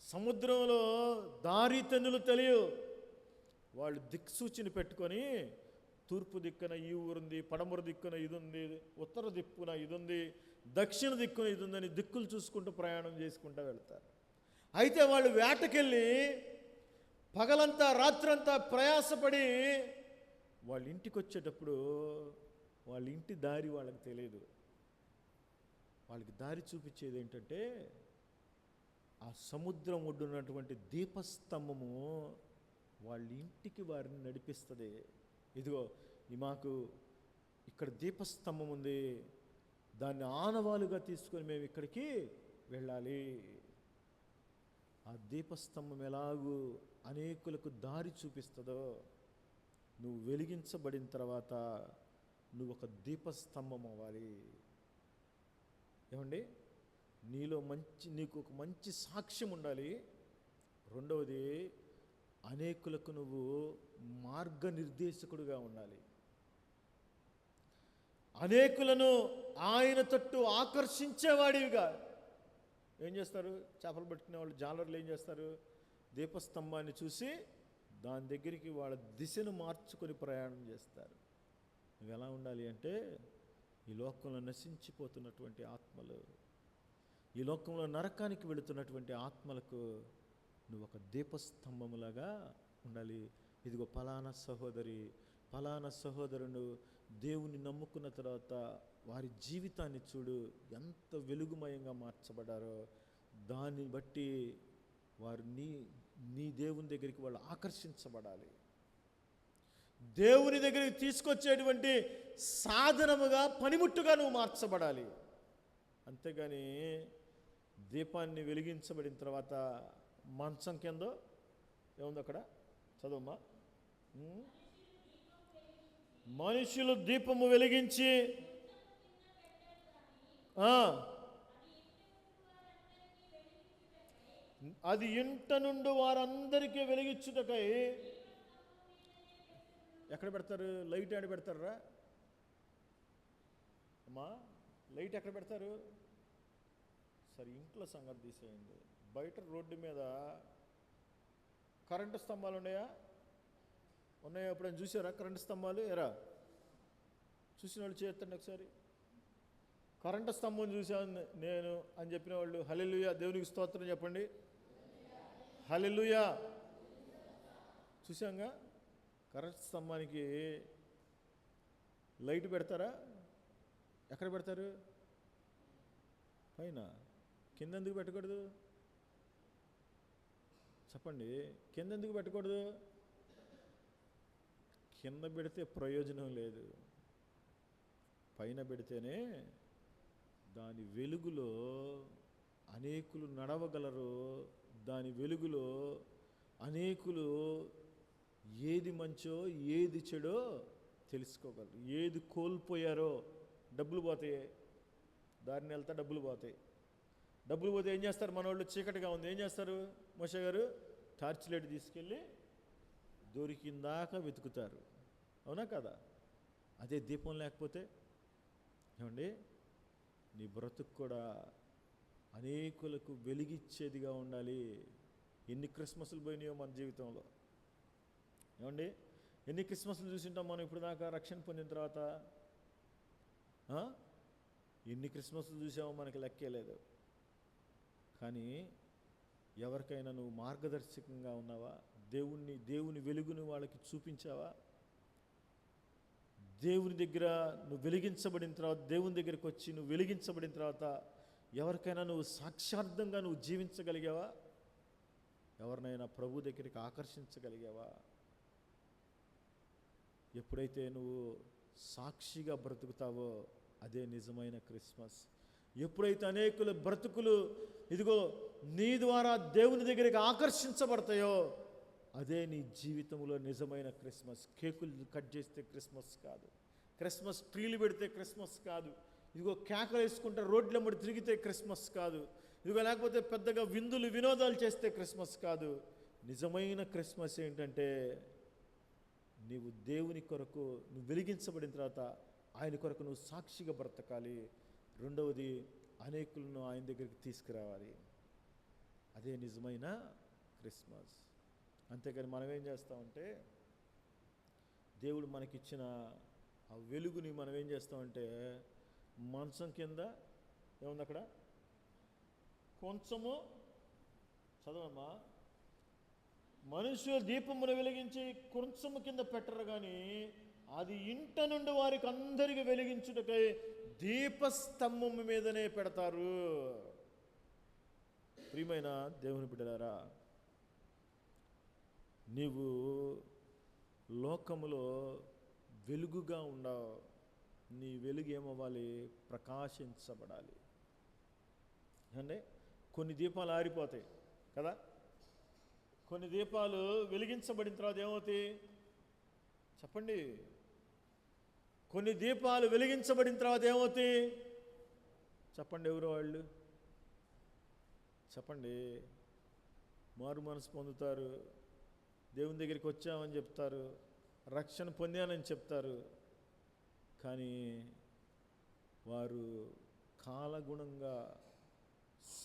సముద్రంలో దారి తెన్నులు తెలియవు. వాళ్ళు దిక్సూచిని పెట్టుకొని తూర్పు దిక్కున ఈ ఊరుంది, పడమర దిక్కున ఇది ఉంది, ఉత్తర దిక్కున ఇది ఉంది, దక్షిణ దిక్కున ఇది ఉందని దిక్కులు చూసుకుంటూ ప్రయాణం చేసుకుంటూ వెళ్తారు. అయితే వాళ్ళు వేటకెళ్ళి పగలంతా రాత్రంతా ప్రయాసపడి వాళ్ళ ఇంటికి వచ్చేటప్పుడు వాళ్ళ ఇంటి దారి వాళ్ళకి తెలియదు. వాళ్ళకి దారి చూపించేది ఏంటంటే ఆ సముద్రం ఒడ్డున్నటువంటి దీపస్తంభము వాళ్ళ ఇంటికి వారిని నడిపిస్తుంది. ఇదిగో మాకు ఇక్కడ దీపస్తంభం ఉంది, దాన్ని ఆనవాలుగా తీసుకొని మేము ఇక్కడికి వెళ్ళాలి. ఆ దీపస్తంభం ఎలాగూ అనేకులకు దారి చూపిస్తుందో, నువ్వు వెలిగించబడిన తర్వాత నువ్వు ఒక దీపస్తంభం అవ్వాలి. ఏమండి, నీకు ఒక మంచి సాక్ష్యం ఉండాలి. రెండవది, అనేకులకు నువ్వు మార్గనిర్దేశకుడుగా ఉండాలి. అనేకులను ఆయన తట్టు ఆకర్షించేవాడివిగా. ఏం చేస్తారు? చేపలు పట్టుకునే వాళ్ళు, జాలర్లు ఏం చేస్తారు? దీపస్తంభాన్ని చూసి దాని దగ్గరికి వాళ్ళ దిశను మార్చుకొని ప్రయాణం చేస్తారు. నువ్వు ఎలా ఉండాలి అంటే, ఈ లోకంలో నశించిపోతున్నటువంటి ఆత్మలు, ఈ లోకంలో నరకానికి వెళుతున్నటువంటి ఆత్మలకు నువ్వు ఒక దీపస్తంభములాగా ఉండాలి. ఇదిగో ఫలానా సహోదరి, ఫలానా సహోదరుడు దేవుని నమ్ముకున్న తర్వాత వారి జీవితాన్ని చూడు, ఎంత వెలుగుమయంగా మార్చబడ్డారో. దాన్ని బట్టి వారు నీ దేవుని దగ్గరికి వాళ్ళు ఆకర్షించబడాలి. దేవుని దగ్గరికి తీసుకొచ్చేటువంటి సాధనముగా, పనిముట్టుగా నువ్వు మార్చబడాలి. అంతేగాని దీపాన్ని వెలిగించబడిన తర్వాత మంచం కింద ఏముంది అక్కడ? చదవమ్మా. మనుషులు దీపము వెలిగించి అది ఇంట నుండి వారందరికీ వెలిగించుటకై ఎక్కడ పెడతారు? లైట్ ఆడ పెడతారా అమ్మా? లైట్ ఎక్కడ పెడతారు? సరే, ఇంట్లో సంగతి తీసేయండి. బయట రోడ్డు మీద కరెంటు స్తంభాలు ఉన్నాయా? ఎప్పుడైనా చూసారా కరెంటు స్తంభాలు? చూసిన వాళ్ళు చేయండి ఒకసారి. కరెంటు స్తంభం చూశాను నేను అని చెప్పిన వాళ్ళు హల్లెలూయా, దేవునికి స్తోత్రం చెప్పండి. హల్లెలూయా. చూసాంగా, కరెంట్ స్తంభానికి లైట్ పెడతారా? ఎక్కడ పెడతారు? పైన. కింద ఎందుకు పెట్టకూడదు? చెప్పండి, కింద ఎందుకు పెట్టకూడదు? కింద పెడితే ప్రయోజనం లేదు, పైన పెడితేనే దాని వెలుగులో అనేకులు నడవగలరు. దాని వెలుగులో అనేకులు ఏది మంచో ఏది చెడో తెలుసుకోగలరు. ఏది కోల్పోయారో, డబ్బులు పోతాయి, దారిని వెళ్తా డబ్బులు పోతాయి. డబ్బులు పోతే ఏం చేస్తారు? మన వాళ్ళు చీకటిగా ఉంది, ఏం చేస్తారు? మోషే గారు టార్చ్ లైట్ తీసుకెళ్ళి దొరికిందాకా వెతుకుతారు. అవునా కదా? అదే దీపం లేకపోతే ఏమండి, నీ బ్రతుకు కూడా అనేకులకు వెలిగిచ్చేదిగా ఉండాలి. ఎన్ని క్రిస్మస్లు పోయినాయో మన జీవితంలో, ఏమండి? ఎన్ని క్రిస్మస్లు చూసింటాం మనం ఇప్పుడు దాకా రక్షణ పొందిన తర్వాత? ఎన్ని క్రిస్మస్లు చూసామో మనకి లెక్కే లేదు. కానీ ఎవరికైనా నువ్వు మార్గదర్శకంగా ఉన్నావా? దేవుని వెలుగును వాళ్ళకి చూపించావా? దేవుని దగ్గర నువ్వు వెలిగించబడిన తర్వాత, దేవుని దగ్గరికి వచ్చి నువ్వు వెలిగించబడిన తర్వాత ఎవరికైనా నువ్వు సాక్షార్థంగా నువ్వు జీవించగలిగావా? ఎవరినైనా ప్రభు దగ్గరికి ఆకర్షించగలిగావా? ఎప్పుడైతే నువ్వు సాక్షిగా బ్రతుకుతావో అదే నిజమైన క్రిస్మస్. ఎప్పుడైతే అనేకుల బ్రతుకులు ఇదిగో నీ ద్వారా దేవుని దగ్గరికి ఆకర్షించబడతాయో అదే నీ జీవితంలో నిజమైన క్రిస్మస్. కేకులు కట్ చేస్తే క్రిస్మస్ కాదు, క్రిస్మస్ ట్రీలు పెడితే క్రిస్మస్ కాదు, ఇదిగో కేకలు వేసుకుంటే రోడ్లెంబడి తిరిగితే క్రిస్మస్ కాదు, ఇదిగో లేకపోతే పెద్దగా విందులు వినోదాలు చేస్తే క్రిస్మస్ కాదు. నిజమైన క్రిస్మస్ ఏంటంటే నీవు దేవుని కొరకు నువ్వు వెలిగించబడిన తర్వాత ఆయన కొరకు నువ్వు సాక్షిగా బ్రతకాలి. రెండవది, అనేకులను ఆయన దగ్గరికి తీసుకురావాలి. అదే నిజమైన క్రిస్మస్. అంతేకాని మనం ఏం చేస్తామంటే దేవుడు మనకిచ్చిన ఆ వెలుగుని మనం ఏం చేస్తామంటే మంచం కింద ఏముంది అక్కడ కొంచెము చదవమ్మా, మనుషులు దీపమును వెలిగించి కొంచెము కింద పెట్టరు కానీ అది ఇంట నుండి వారికి అందరికి వెలిగించుటకై దీపస్తంభం మీదనే పెడతారు. ప్రియమైన దేవుని బిడ్డలారా, నీవు లోకములో వెలుగుగా ఉండవు. నీ వెలుగు ఏమవ్వాలి? ప్రకాశించబడాలి. అంటే కొన్ని దీపాలు ఆరిపోతాయి కదా, కొన్ని దీపాలు వెలిగించబడిన తర్వాత ఏమవుతాయి చెప్పండి? కొన్ని దీపాలు వెలిగించబడిన తర్వాత ఏమవుతాయి చెప్పండి? ఎవరు వాళ్ళు చెప్పండి? మారు మనసు పొందుతారు, దేవుని దగ్గరికి వచ్చామని చెప్తారు, రక్షణ పొందానని చెప్తారు. కానీ వారు కాలగుణంగా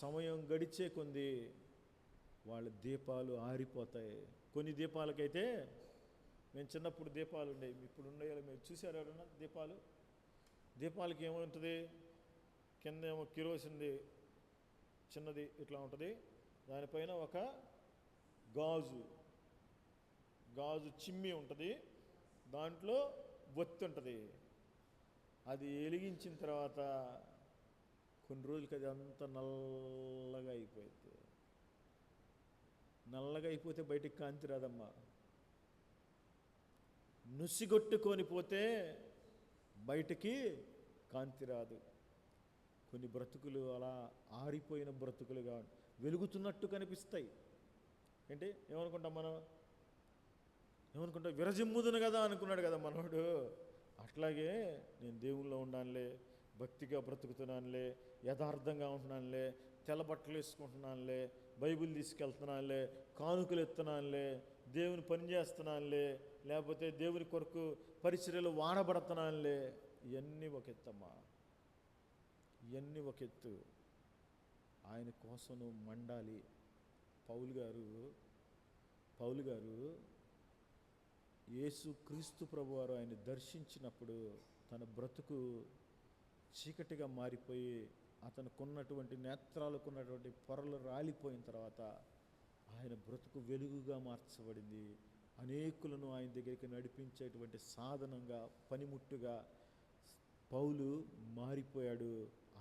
సమయం గడిచే కొంది వాళ్ళ దీపాలు ఆరిపోతాయి. కొన్ని దీపాలకైతే, మేము చిన్నప్పుడు దీపాలు ఉండేవి, ఇప్పుడు ఉండేవి మీరు చూసారు ఎవరన్నా? దీపాలకి ఏముంటుంది? కింద ఏమో కిరోసిన్ది చిన్నది ఇట్లా ఉంటుంది, దానిపైన ఒక గాజు చిమ్మి ఉంటుంది, దాంట్లో ఒత్తి ఉంటుంది. అది వెలిగించిన తర్వాత కొన్ని రోజులకి అది అంత నల్లగా అయిపోయింది. నల్లగా అయిపోతే బయటికి కాంతి రాదమ్మా. నుసిగొట్టుకొని పోతే బయటికి కాంతి రాదు. కొన్ని బ్రతుకులు అలా ఆరిపోయిన బ్రతుకులుగా వెలుగుతున్నట్టు కనిపిస్తాయి. ఏంటి ఏమనుకుంటాం మనం? ఏమనుకుంటాం? విరజిమ్ముదును కదా అనుకున్నాడు కదా మనోడు. అట్లాగే నేను దేవుల్లో ఉన్నానులే, భక్తిగా బ్రతుకుతున్నానులే, యథార్థంగా ఉంటున్నానులే, తెల్ల బట్టలు వేసుకుంటున్నానులే, బైబిల్ తీసుకెళ్తున్నానులే, కానుకలు ఎత్తున్నానులే, దేవుని పని చేస్తున్నానులే, లేకపోతే దేవుని కొరకు పరిచర్యలు వాడబడుతున్నానులే, ఇవన్నీ ఒక ఎత్తమ్మా, ఇవన్నీ ఒక ఎత్తు. ఆయన కోసం నువ్వు మండాలి. పౌలు గారు యేసు క్రీస్తు ప్రభువారు ఆయన దర్శించినప్పుడు తన బ్రతుకు చీకటిగా మారిపోయి అతనుకున్నటువంటి నేత్రాలకున్నటువంటి పొరలు రాలిపోయిన తర్వాత ఆయన బ్రతుకు వెలుగుగా మార్చబడింది. అనేకులను ఆయన దగ్గరికి నడిపించేటువంటి సాధనంగా, పనిముట్టుగా పౌలు మారిపోయాడు.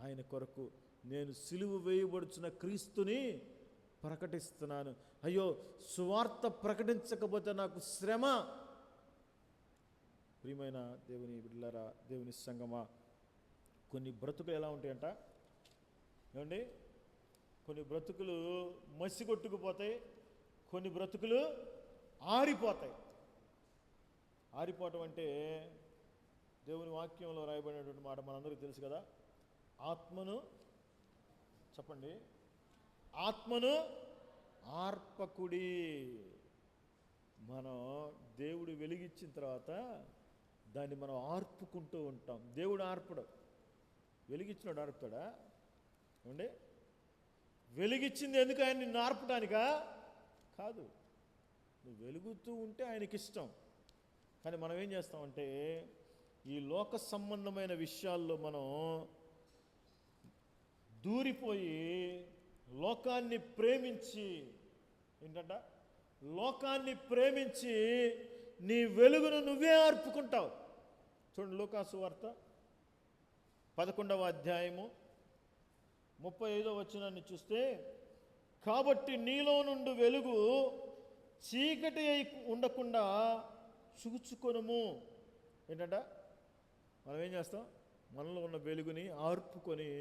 ఆయన కొరకు నేను సిలువ వేయబడుచున్న క్రీస్తుని ప్రకటిస్తున్నాను. అయ్యో, సువార్త ప్రకటించకపోతే నాకు శ్రమ. ప్రియమైన దేవుని బిడ్డలారా, దేవుని సంగమా, కొన్ని బ్రతుకులు ఎలా ఉంటాయంట ఏమండి? కొన్ని బ్రతుకులు మసిగొట్టుకుపోతాయి, కొన్ని బ్రతుకులు ఆరిపోతాయి. ఆరిపోవటం అంటే దేవుని వాక్యంలో రాయబడినటువంటి మాట మనందరికీ తెలుసు కదా. ఆత్మను చెప్పండి, ఆత్మను ఆర్పకుడి. మనం దేవుడు వెలిగించిన తర్వాత దాన్ని మనం ఆర్పుకుంటూ ఉంటాం. దేవుడు ఆర్పడు. వెలిగించినాడు ఆర్పుతాడా? ఏమండి? వెలిగించింది ఎందుకు? ఆయన నిన్ను ఆర్పడానికా? కాదు. నువ్వు వెలుగుతూ ఉంటే ఆయనకి ఇష్టం. కానీ మనం ఏం చేస్తామంటే ఈ లోక సంబంధమైన విషయాల్లో మనం దూరిపోయి లోకాన్ని ప్రేమించి, ఏంటంట, లోకాన్ని ప్రేమించి నీ వెలుగును నువ్వే ఆర్పుకుంటావు. చూడండి, లూకాసు వార్త 11వ అధ్యాయము 35వ వచనాన్ని చూస్తే, కాబట్టి నీలో నుండి వెలుగు చీకటి అయి ఉండకుండా చూచుకొనుము. ఏంటంట, మనం ఏం చేస్తాం? మనలో ఉన్న వెలుగుని ఆర్పుకొని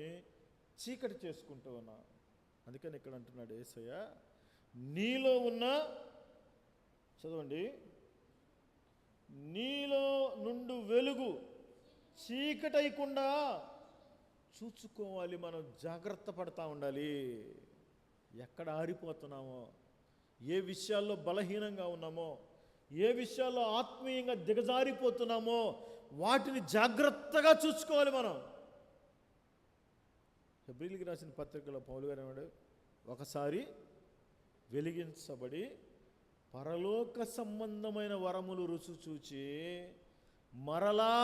చీకటి చేసుకుంటూ ఉన్నాం. అందుకని ఇక్కడ అంటున్నాడు యేసయ్య, నీలో ఉన్న, చదవండి, నీలో నుండి వెలుగు చీకటి అయ్యకుండా చూసుకోవాలి. మనం జాగ్రత్త పడతా ఉండాలి. ఎక్కడ ఆరిపోతున్నామో, ఏ విషయాల్లో బలహీనంగా ఉన్నామో, ఏ విషయాల్లో ఆత్మీయంగా దిగజారిపోతున్నామో వాటిని జాగ్రత్తగా చూసుకోవాలి మనం. హెబ్రీయులకు రాసిన పత్రికలో పౌలు గారు అన్నాడు, ఒకసారి వెలిగించబడి పరలోక సంబంధమైన వరములు రుచి చూచి మరలా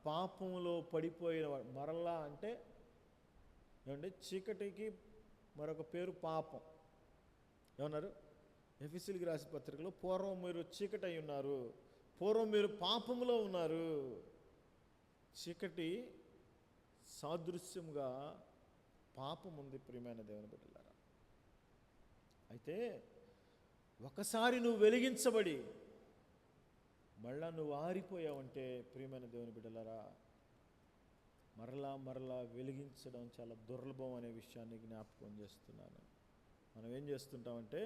పాపములో పడిపోయిన వాడు. మరలా అంటే ఏమంటే చీకటికి మరొక పేరు పాపం. ఏమన్నారు? ఎఫెసీయులకు రాసిన పత్రికలో, పూర్వం మీరు చీకటి అయి ఉన్నారు, పూర్వం మీరు పాపములో ఉన్నారు. చీకటి సాదృశ్యంగా పాపం ఉంది. ప్రియమైన దేవుని బిడ్డలారా, అయితే ఒకసారి నువ్వు వెలిగించబడి మళ్ళా నువ్వు ఆరిపోయావంటే, ప్రియమైన దేవుని బిడ్డలారా, మరలా మరలా వెలిగించడం చాలా దుర్లభం అనే విషయాన్ని జ్ఞాపకం చేస్తున్నాను. మనం ఏం చేస్తుంటామంటే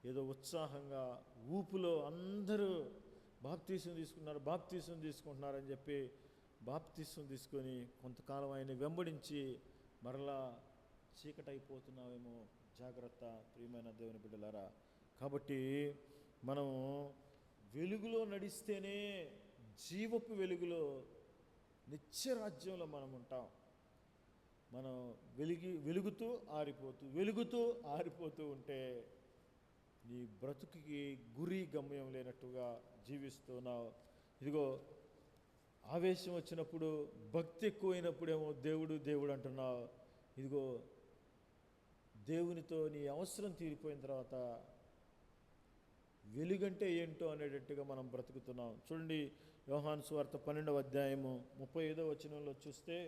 ఏదో ఉత్సాహంగా ఊపులో అందరూ బాప్తీసం తీసుకుంటున్నారని చెప్పి బాప్తీసం తీసుకొని కొంతకాలం ఆయన వెంబడించి మరలా చీకటైపోతున్నావేమో. జాగ్రత్త, ప్రియమైన దేవుని బిడ్డలారా. కాబట్టి మనం వెలుగులో నడిస్తేనే జీవపు వెలుగులో నిత్యరాజ్యంలో మనం ఉంటాం. మనం వెలుగుతూ ఆరిపోతూ ఉంటే నీ బ్రతుకుకి గురి గమ్యం లేనట్టుగా జీవిస్తున్నావు. ఇదిగో, ఆవేశం వచ్చినప్పుడు, భక్తి ఎక్కువైనప్పుడేమో దేవుడు అంటున్నావు. ఇదిగో, దేవునితో నీ అవసరం తీరిపోయిన తర్వాత వెలుగంటే ఏంటో అనేటట్టుగా మనం బ్రతుకుతున్నాం. చూడండి, యోహాను సువార్త 12వ అధ్యాయము 35వ వచనంలో చూస్తే,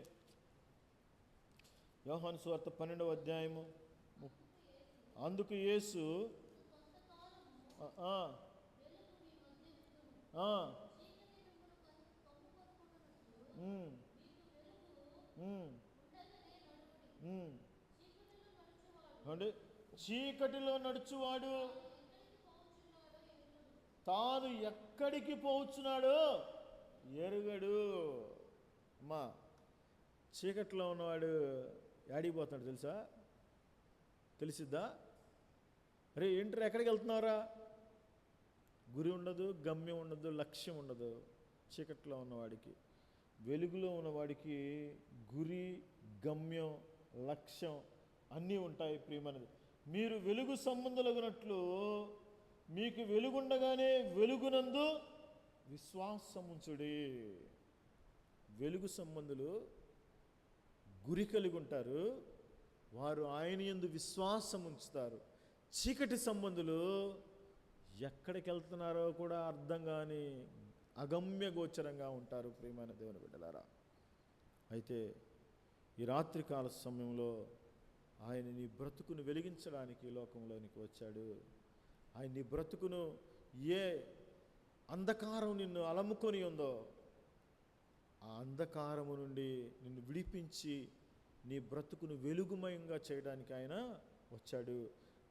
యోహాను సువార్త 12వ అధ్యాయము, అందుకు యేసు అంటే చీకటిలో నడుచువాడు తాను ఎక్కడికి పోవచ్చున్నాడో ఎరుగడు. అమ్మా, చీకట్లో ఉన్నవాడు యాడిపోతున్నాడు తెలుసా? తెలిసిద్దా? అరే ఏంట్రా, ఎక్కడికి వెళ్తున్నారా? గురి ఉండదు, గమ్యం ఉండదు, లక్ష్యం ఉండదు. చీకట్లో ఉన్నవాడికి. వెలుగులో ఉన్నవాడికి గురి, గమ్యం, లక్ష్యం అన్నీ ఉంటాయి. ప్రియమైనది, మీరు వెలుగు సంబంధులగునట్లు మీకు వెలుగుండగానే వెలుగునందు విశ్వాసముంచుడి. వెలుగు సంబంధులు గురి కలిగి ఉంటారు, వారు ఆయన యందు విశ్వాసం ఉంచుతారు. చీకటి సంబంధులు ఎక్కడికి వెళ్తున్నారో కూడా అర్థం కాని అగమ్య గోచరంగా ఉంటారు ప్రియమైన దేవుని బిడ్డలారా. అయితే ఈ రాత్రికాల సమయంలో ఆయన నీ బ్రతుకును వెలిగించడానికి ఈ లోకంలోనికి వచ్చాడు. ఆయన నీ బ్రతుకును ఏ అంధకారం నిన్ను అలముకొని ఉందో ఆ అంధకారము నుండి నిన్ను విడిపించి నీ బ్రతుకును వెలుగుమయంగా చేయడానికి ఆయన వచ్చాడు.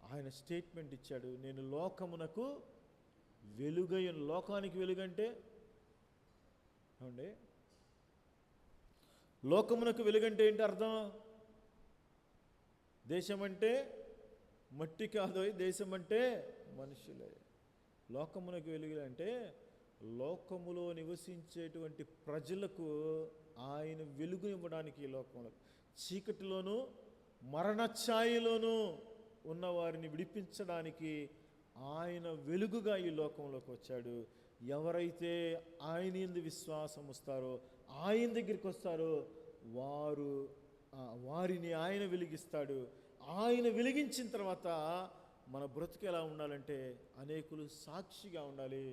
ఆయన స్టేట్మెంట్ ఇచ్చాడు, నేను లోకమునకు వెలుగయ్యను. లోకానికి వెలుగంటే ఏమండి, లోకమునకు వెలుగంటే ఏంటి అర్థం? దేశం అంటే మట్టి కాదోయ్, దేశం అంటే మనుషులే. లోకమునకు వెలుగు అంటే లోకములో నివసించేటువంటి ప్రజలకు ఆయన వెలుగు ఇవ్వడానికి ఈ లోకంలో, చీకటిలోనూ మరణఛాయలోనూ ఉన్న వారిని విడిపించడానికి ఆయన వెలుగుగా ఈ లోకంలోకి వచ్చాడు. ఎవరైతే ఆయన యందు విశ్వాసం వస్తారో, ఆయన దగ్గరికి వస్తారో వారిని ఆయన వెలిగిస్తాడు. ఆయన వెలిగించిన తర్వాత మన బ్రతుకు ఎలా ఉండాలంటే అనేకులు సాక్షిగా ఉండాలి,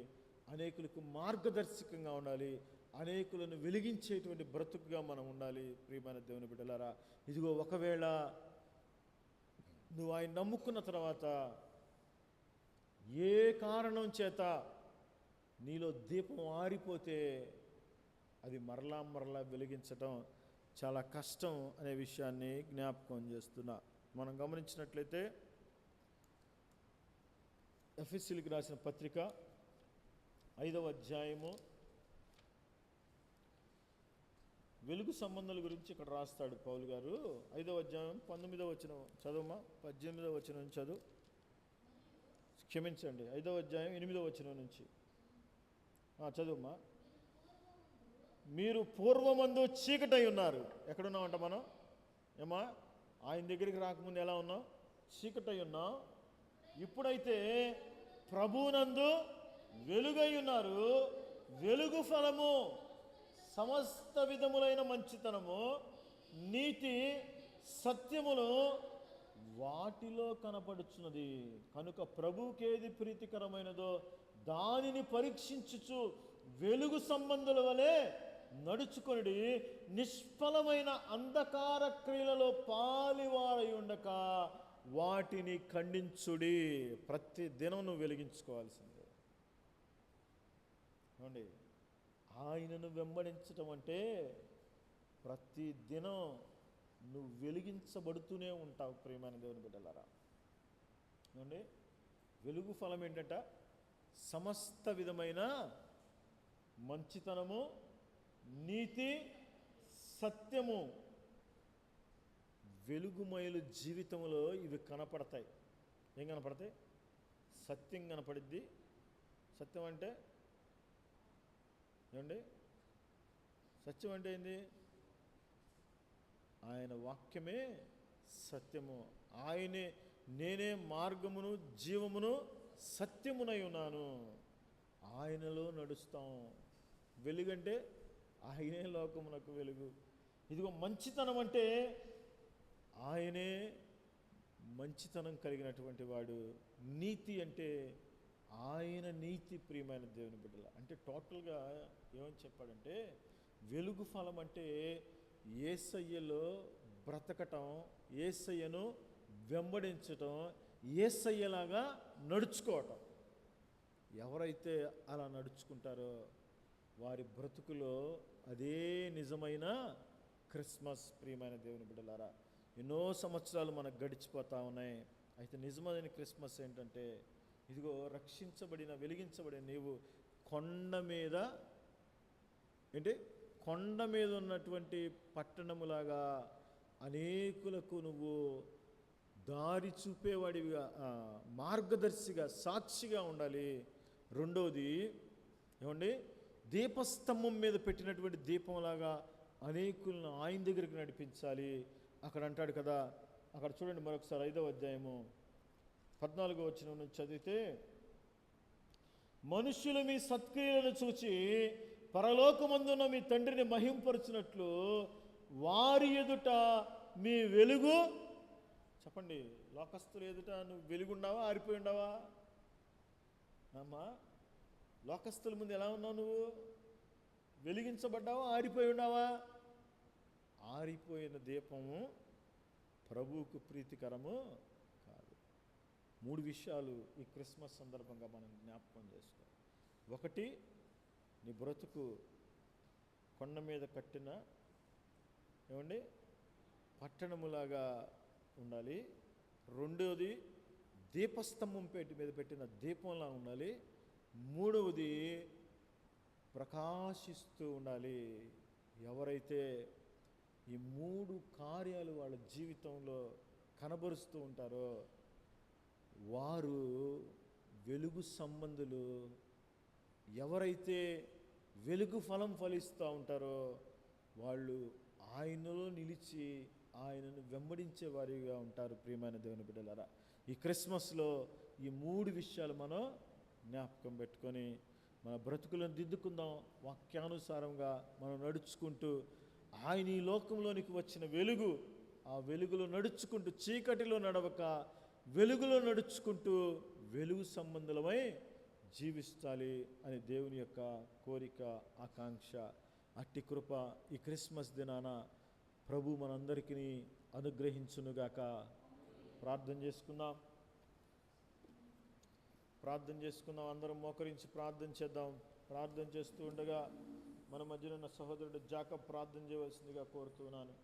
అనేకులకు మార్గదర్శకంగా ఉండాలి, అనేకులను వెలిగించేటువంటి బ్రతుకుగా మనం ఉండాలి. ప్రియమైన దేవుని బిడ్డలారా, ఇదిగో ఒకవేళ నువ్వు ఆయన నమ్ముకున్న తర్వాత ఏ కారణం చేత నీలో దీపం ఆరిపోతే అది మరలా వెలిగించటం చాలా కష్టం అనే విషయాన్ని జ్ఞాపకం చేస్తున్నా. మనం గమనించినట్లయితే ఎఫెసీయులకు రాసిన పత్రిక 5వ అధ్యాయము వెలుగు సంబంధాల గురించి ఇక్కడ రాస్తాడు పౌలు గారు. 5వ అధ్యాయం 19వ వచనం చదువుమా, 18వ వచనం నుంచి చదువు. క్షమించండి, 5వ అధ్యాయం 8వ వచనం నుంచి చదువుమా. మీరు పూర్వమందు చీకటై ఉన్నారు. ఎక్కడున్నామంట మనం? ఏమా, ఆయన దగ్గరికి రాకముందు ఎలా ఉన్నాం? చీకటై ఉన్నాం. ఇప్పుడైతే ప్రభువునందు వెలుగై ఉన్నారు. వెలుగు ఫలము సమస్త విధములైన మంచితనము, నీతి, సత్యములు వాటిలో కనపడుచున్నది. కనుక ప్రభువుకేది ప్రీతికరమైనదో దానిని పరీక్షించుచు వెలుగు సంబంధుల వలె నడుచుకొనిడి, నిష్ఫలమైన అంధకార క్రియలలో పాలివారై ఉండక వాటిని ఖండించుడి. ప్రతి దినం నువ్వు వెలిగించుకోవాల్సిందే. ఏమండి, ఆయనను వెంబడించటం అంటే ప్రతి దినం నువ్వు వెలిగించబడుతూనే ఉంటావు. ప్రియమైన దేవుని బిడ్డలారా, ఏమండి, వెలుగు ఫలం ఏంటంట? సమస్త విధమైన మంచితనము, నీతి, సత్యము. వెలుగుమయులు జీవితంలో ఇవి కనపడతాయి. ఏం కనపడతాయి? సత్యం కనపడిద్ది. సత్యం అంటే ఏమండి? సత్యం అంటే ఏంది? ఆయన వాక్యమే సత్యము. ఆయనే, నేనే మార్గమును జీవమును సత్యమునై ఉన్నాను. ఆయనలో నడుస్తాం. వెలుగంటే ఆయనే లోకమునకు వెలుగు. ఇదిగో మంచితనం అంటే ఆయనే మంచితనం కలిగినటువంటి వాడు. నీతి అంటే ఆయన నీతి. ప్రియమైన దేవుని బిడ్డల, అంటే టోటల్గా ఏమని చెప్పాడంటే వెలుగు ఫలం అంటే యేసయ్యలో బ్రతకటం, యేసయ్యను వెంబడించటం, యేసయ్యలాగా నడుచుకోవటం. ఎవరైతే అలా నడుచుకుంటారో వారి బ్రతుకులో అదే నిజమైన క్రిస్మస్. ప్రియమైన దేవుని బిడ్డలారా, ఎన్నో సంవత్సరాలు మనకు గడిచిపోతూ ఉన్నాయి. అయితే నిజమైన క్రిస్మస్ ఏంటంటే ఇదిగో రక్షించబడిన, వెలిగించబడిన నీవు కొండ మీద ఉన్నటువంటి పట్టణములాగా అనేకులకు నువ్వు దారి చూపేవాడివిగా, మార్గదర్శిగా, సాక్షిగా ఉండాలి. రెండోది ఏమండి, దీపస్తంభం మీద పెట్టినటువంటి దీపంలాగా అనేకులను ఆయన దగ్గరికి నడిపించాలి. అక్కడ అంటాడు కదా, అక్కడ చూడండి మరొకసారి 5వ అధ్యాయము 14వ వచనం నుంచి చదివితే, మనుష్యులు మీ సత్క్రియలను చూచి పరలోకమందున్న మీ తండ్రిని మహింపరచినట్లు వారి ఎదుట మీ వెలుగు, చెప్పండి, లోకస్తులు ఎదుట నువ్వు వెలుగుండావా, ఆరిపోయి ఉండావా? అమ్మా, లోకస్తుల ముందు ఎలా ఉన్నావు నువ్వు? వెలిగించబడ్డావా, ఆరిపోయి ఉన్నావా? ఆరిపోయిన దీపము ప్రభువుకు ప్రీతికరము కాదు. 3 విషయాలు ఈ క్రిస్మస్ సందర్భంగా మనం జ్ఞాపకం చేసుకోవాలి. ఒకటి, నీ బ్రతుకు కొండ మీద కట్టిన పట్టణములాగా ఉండాలి. రెండవది, దీపస్తంభం మీద పెట్టిన దీపంలా ఉండాలి. మూడవది, ప్రకాశిస్తూ ఉండాలి. ఎవరైతే ఈ 3 కార్యాలు వాళ్ళ జీవితంలో కనబరుస్తూ ఉంటారో వారు వెలుగు సంబంధులు. ఎవరైతే వెలుగు ఫలం ఫలిస్తూ ఉంటారో వాళ్ళు ఆయనలో నిలిచి ఆయనను వెంబడించే వారిగా ఉంటారు. ప్రియమైన దేవుని బిడ్డలారా, ఈ క్రిస్మస్లో ఈ 3 విషయాలు మనం జ్ఞాపకం పెట్టుకొని మన బ్రతుకులను దిద్దుకుందాం. వాక్యానుసారంగా మనం నడుచుకుంటూ ఆయన ఈ లోకంలోనికి వచ్చిన వెలుగు, ఆ వెలుగులో నడుచుకుంటూ చీకటిలో నడవక వెలుగులో నడుచుకుంటూ వెలుగు సంబంధులమై జీవిస్తాలి అని దేవుని యొక్క కోరిక, ఆకాంక్ష. అట్టి కృప ఈ క్రిస్మస్ దినాన ప్రభు మనందరికీ అనుగ్రహించునుగాక. ప్రార్థన చేసుకుందాం. అందరం మోకరించి ప్రార్థన చేద్దాం. ప్రార్థన చేస్తూ ఉండగా మన మధ్యన ఉన్న సహోదరుడు జాకబ్ ప్రార్థన చేయవలసిందిగా కోరుతున్నాను.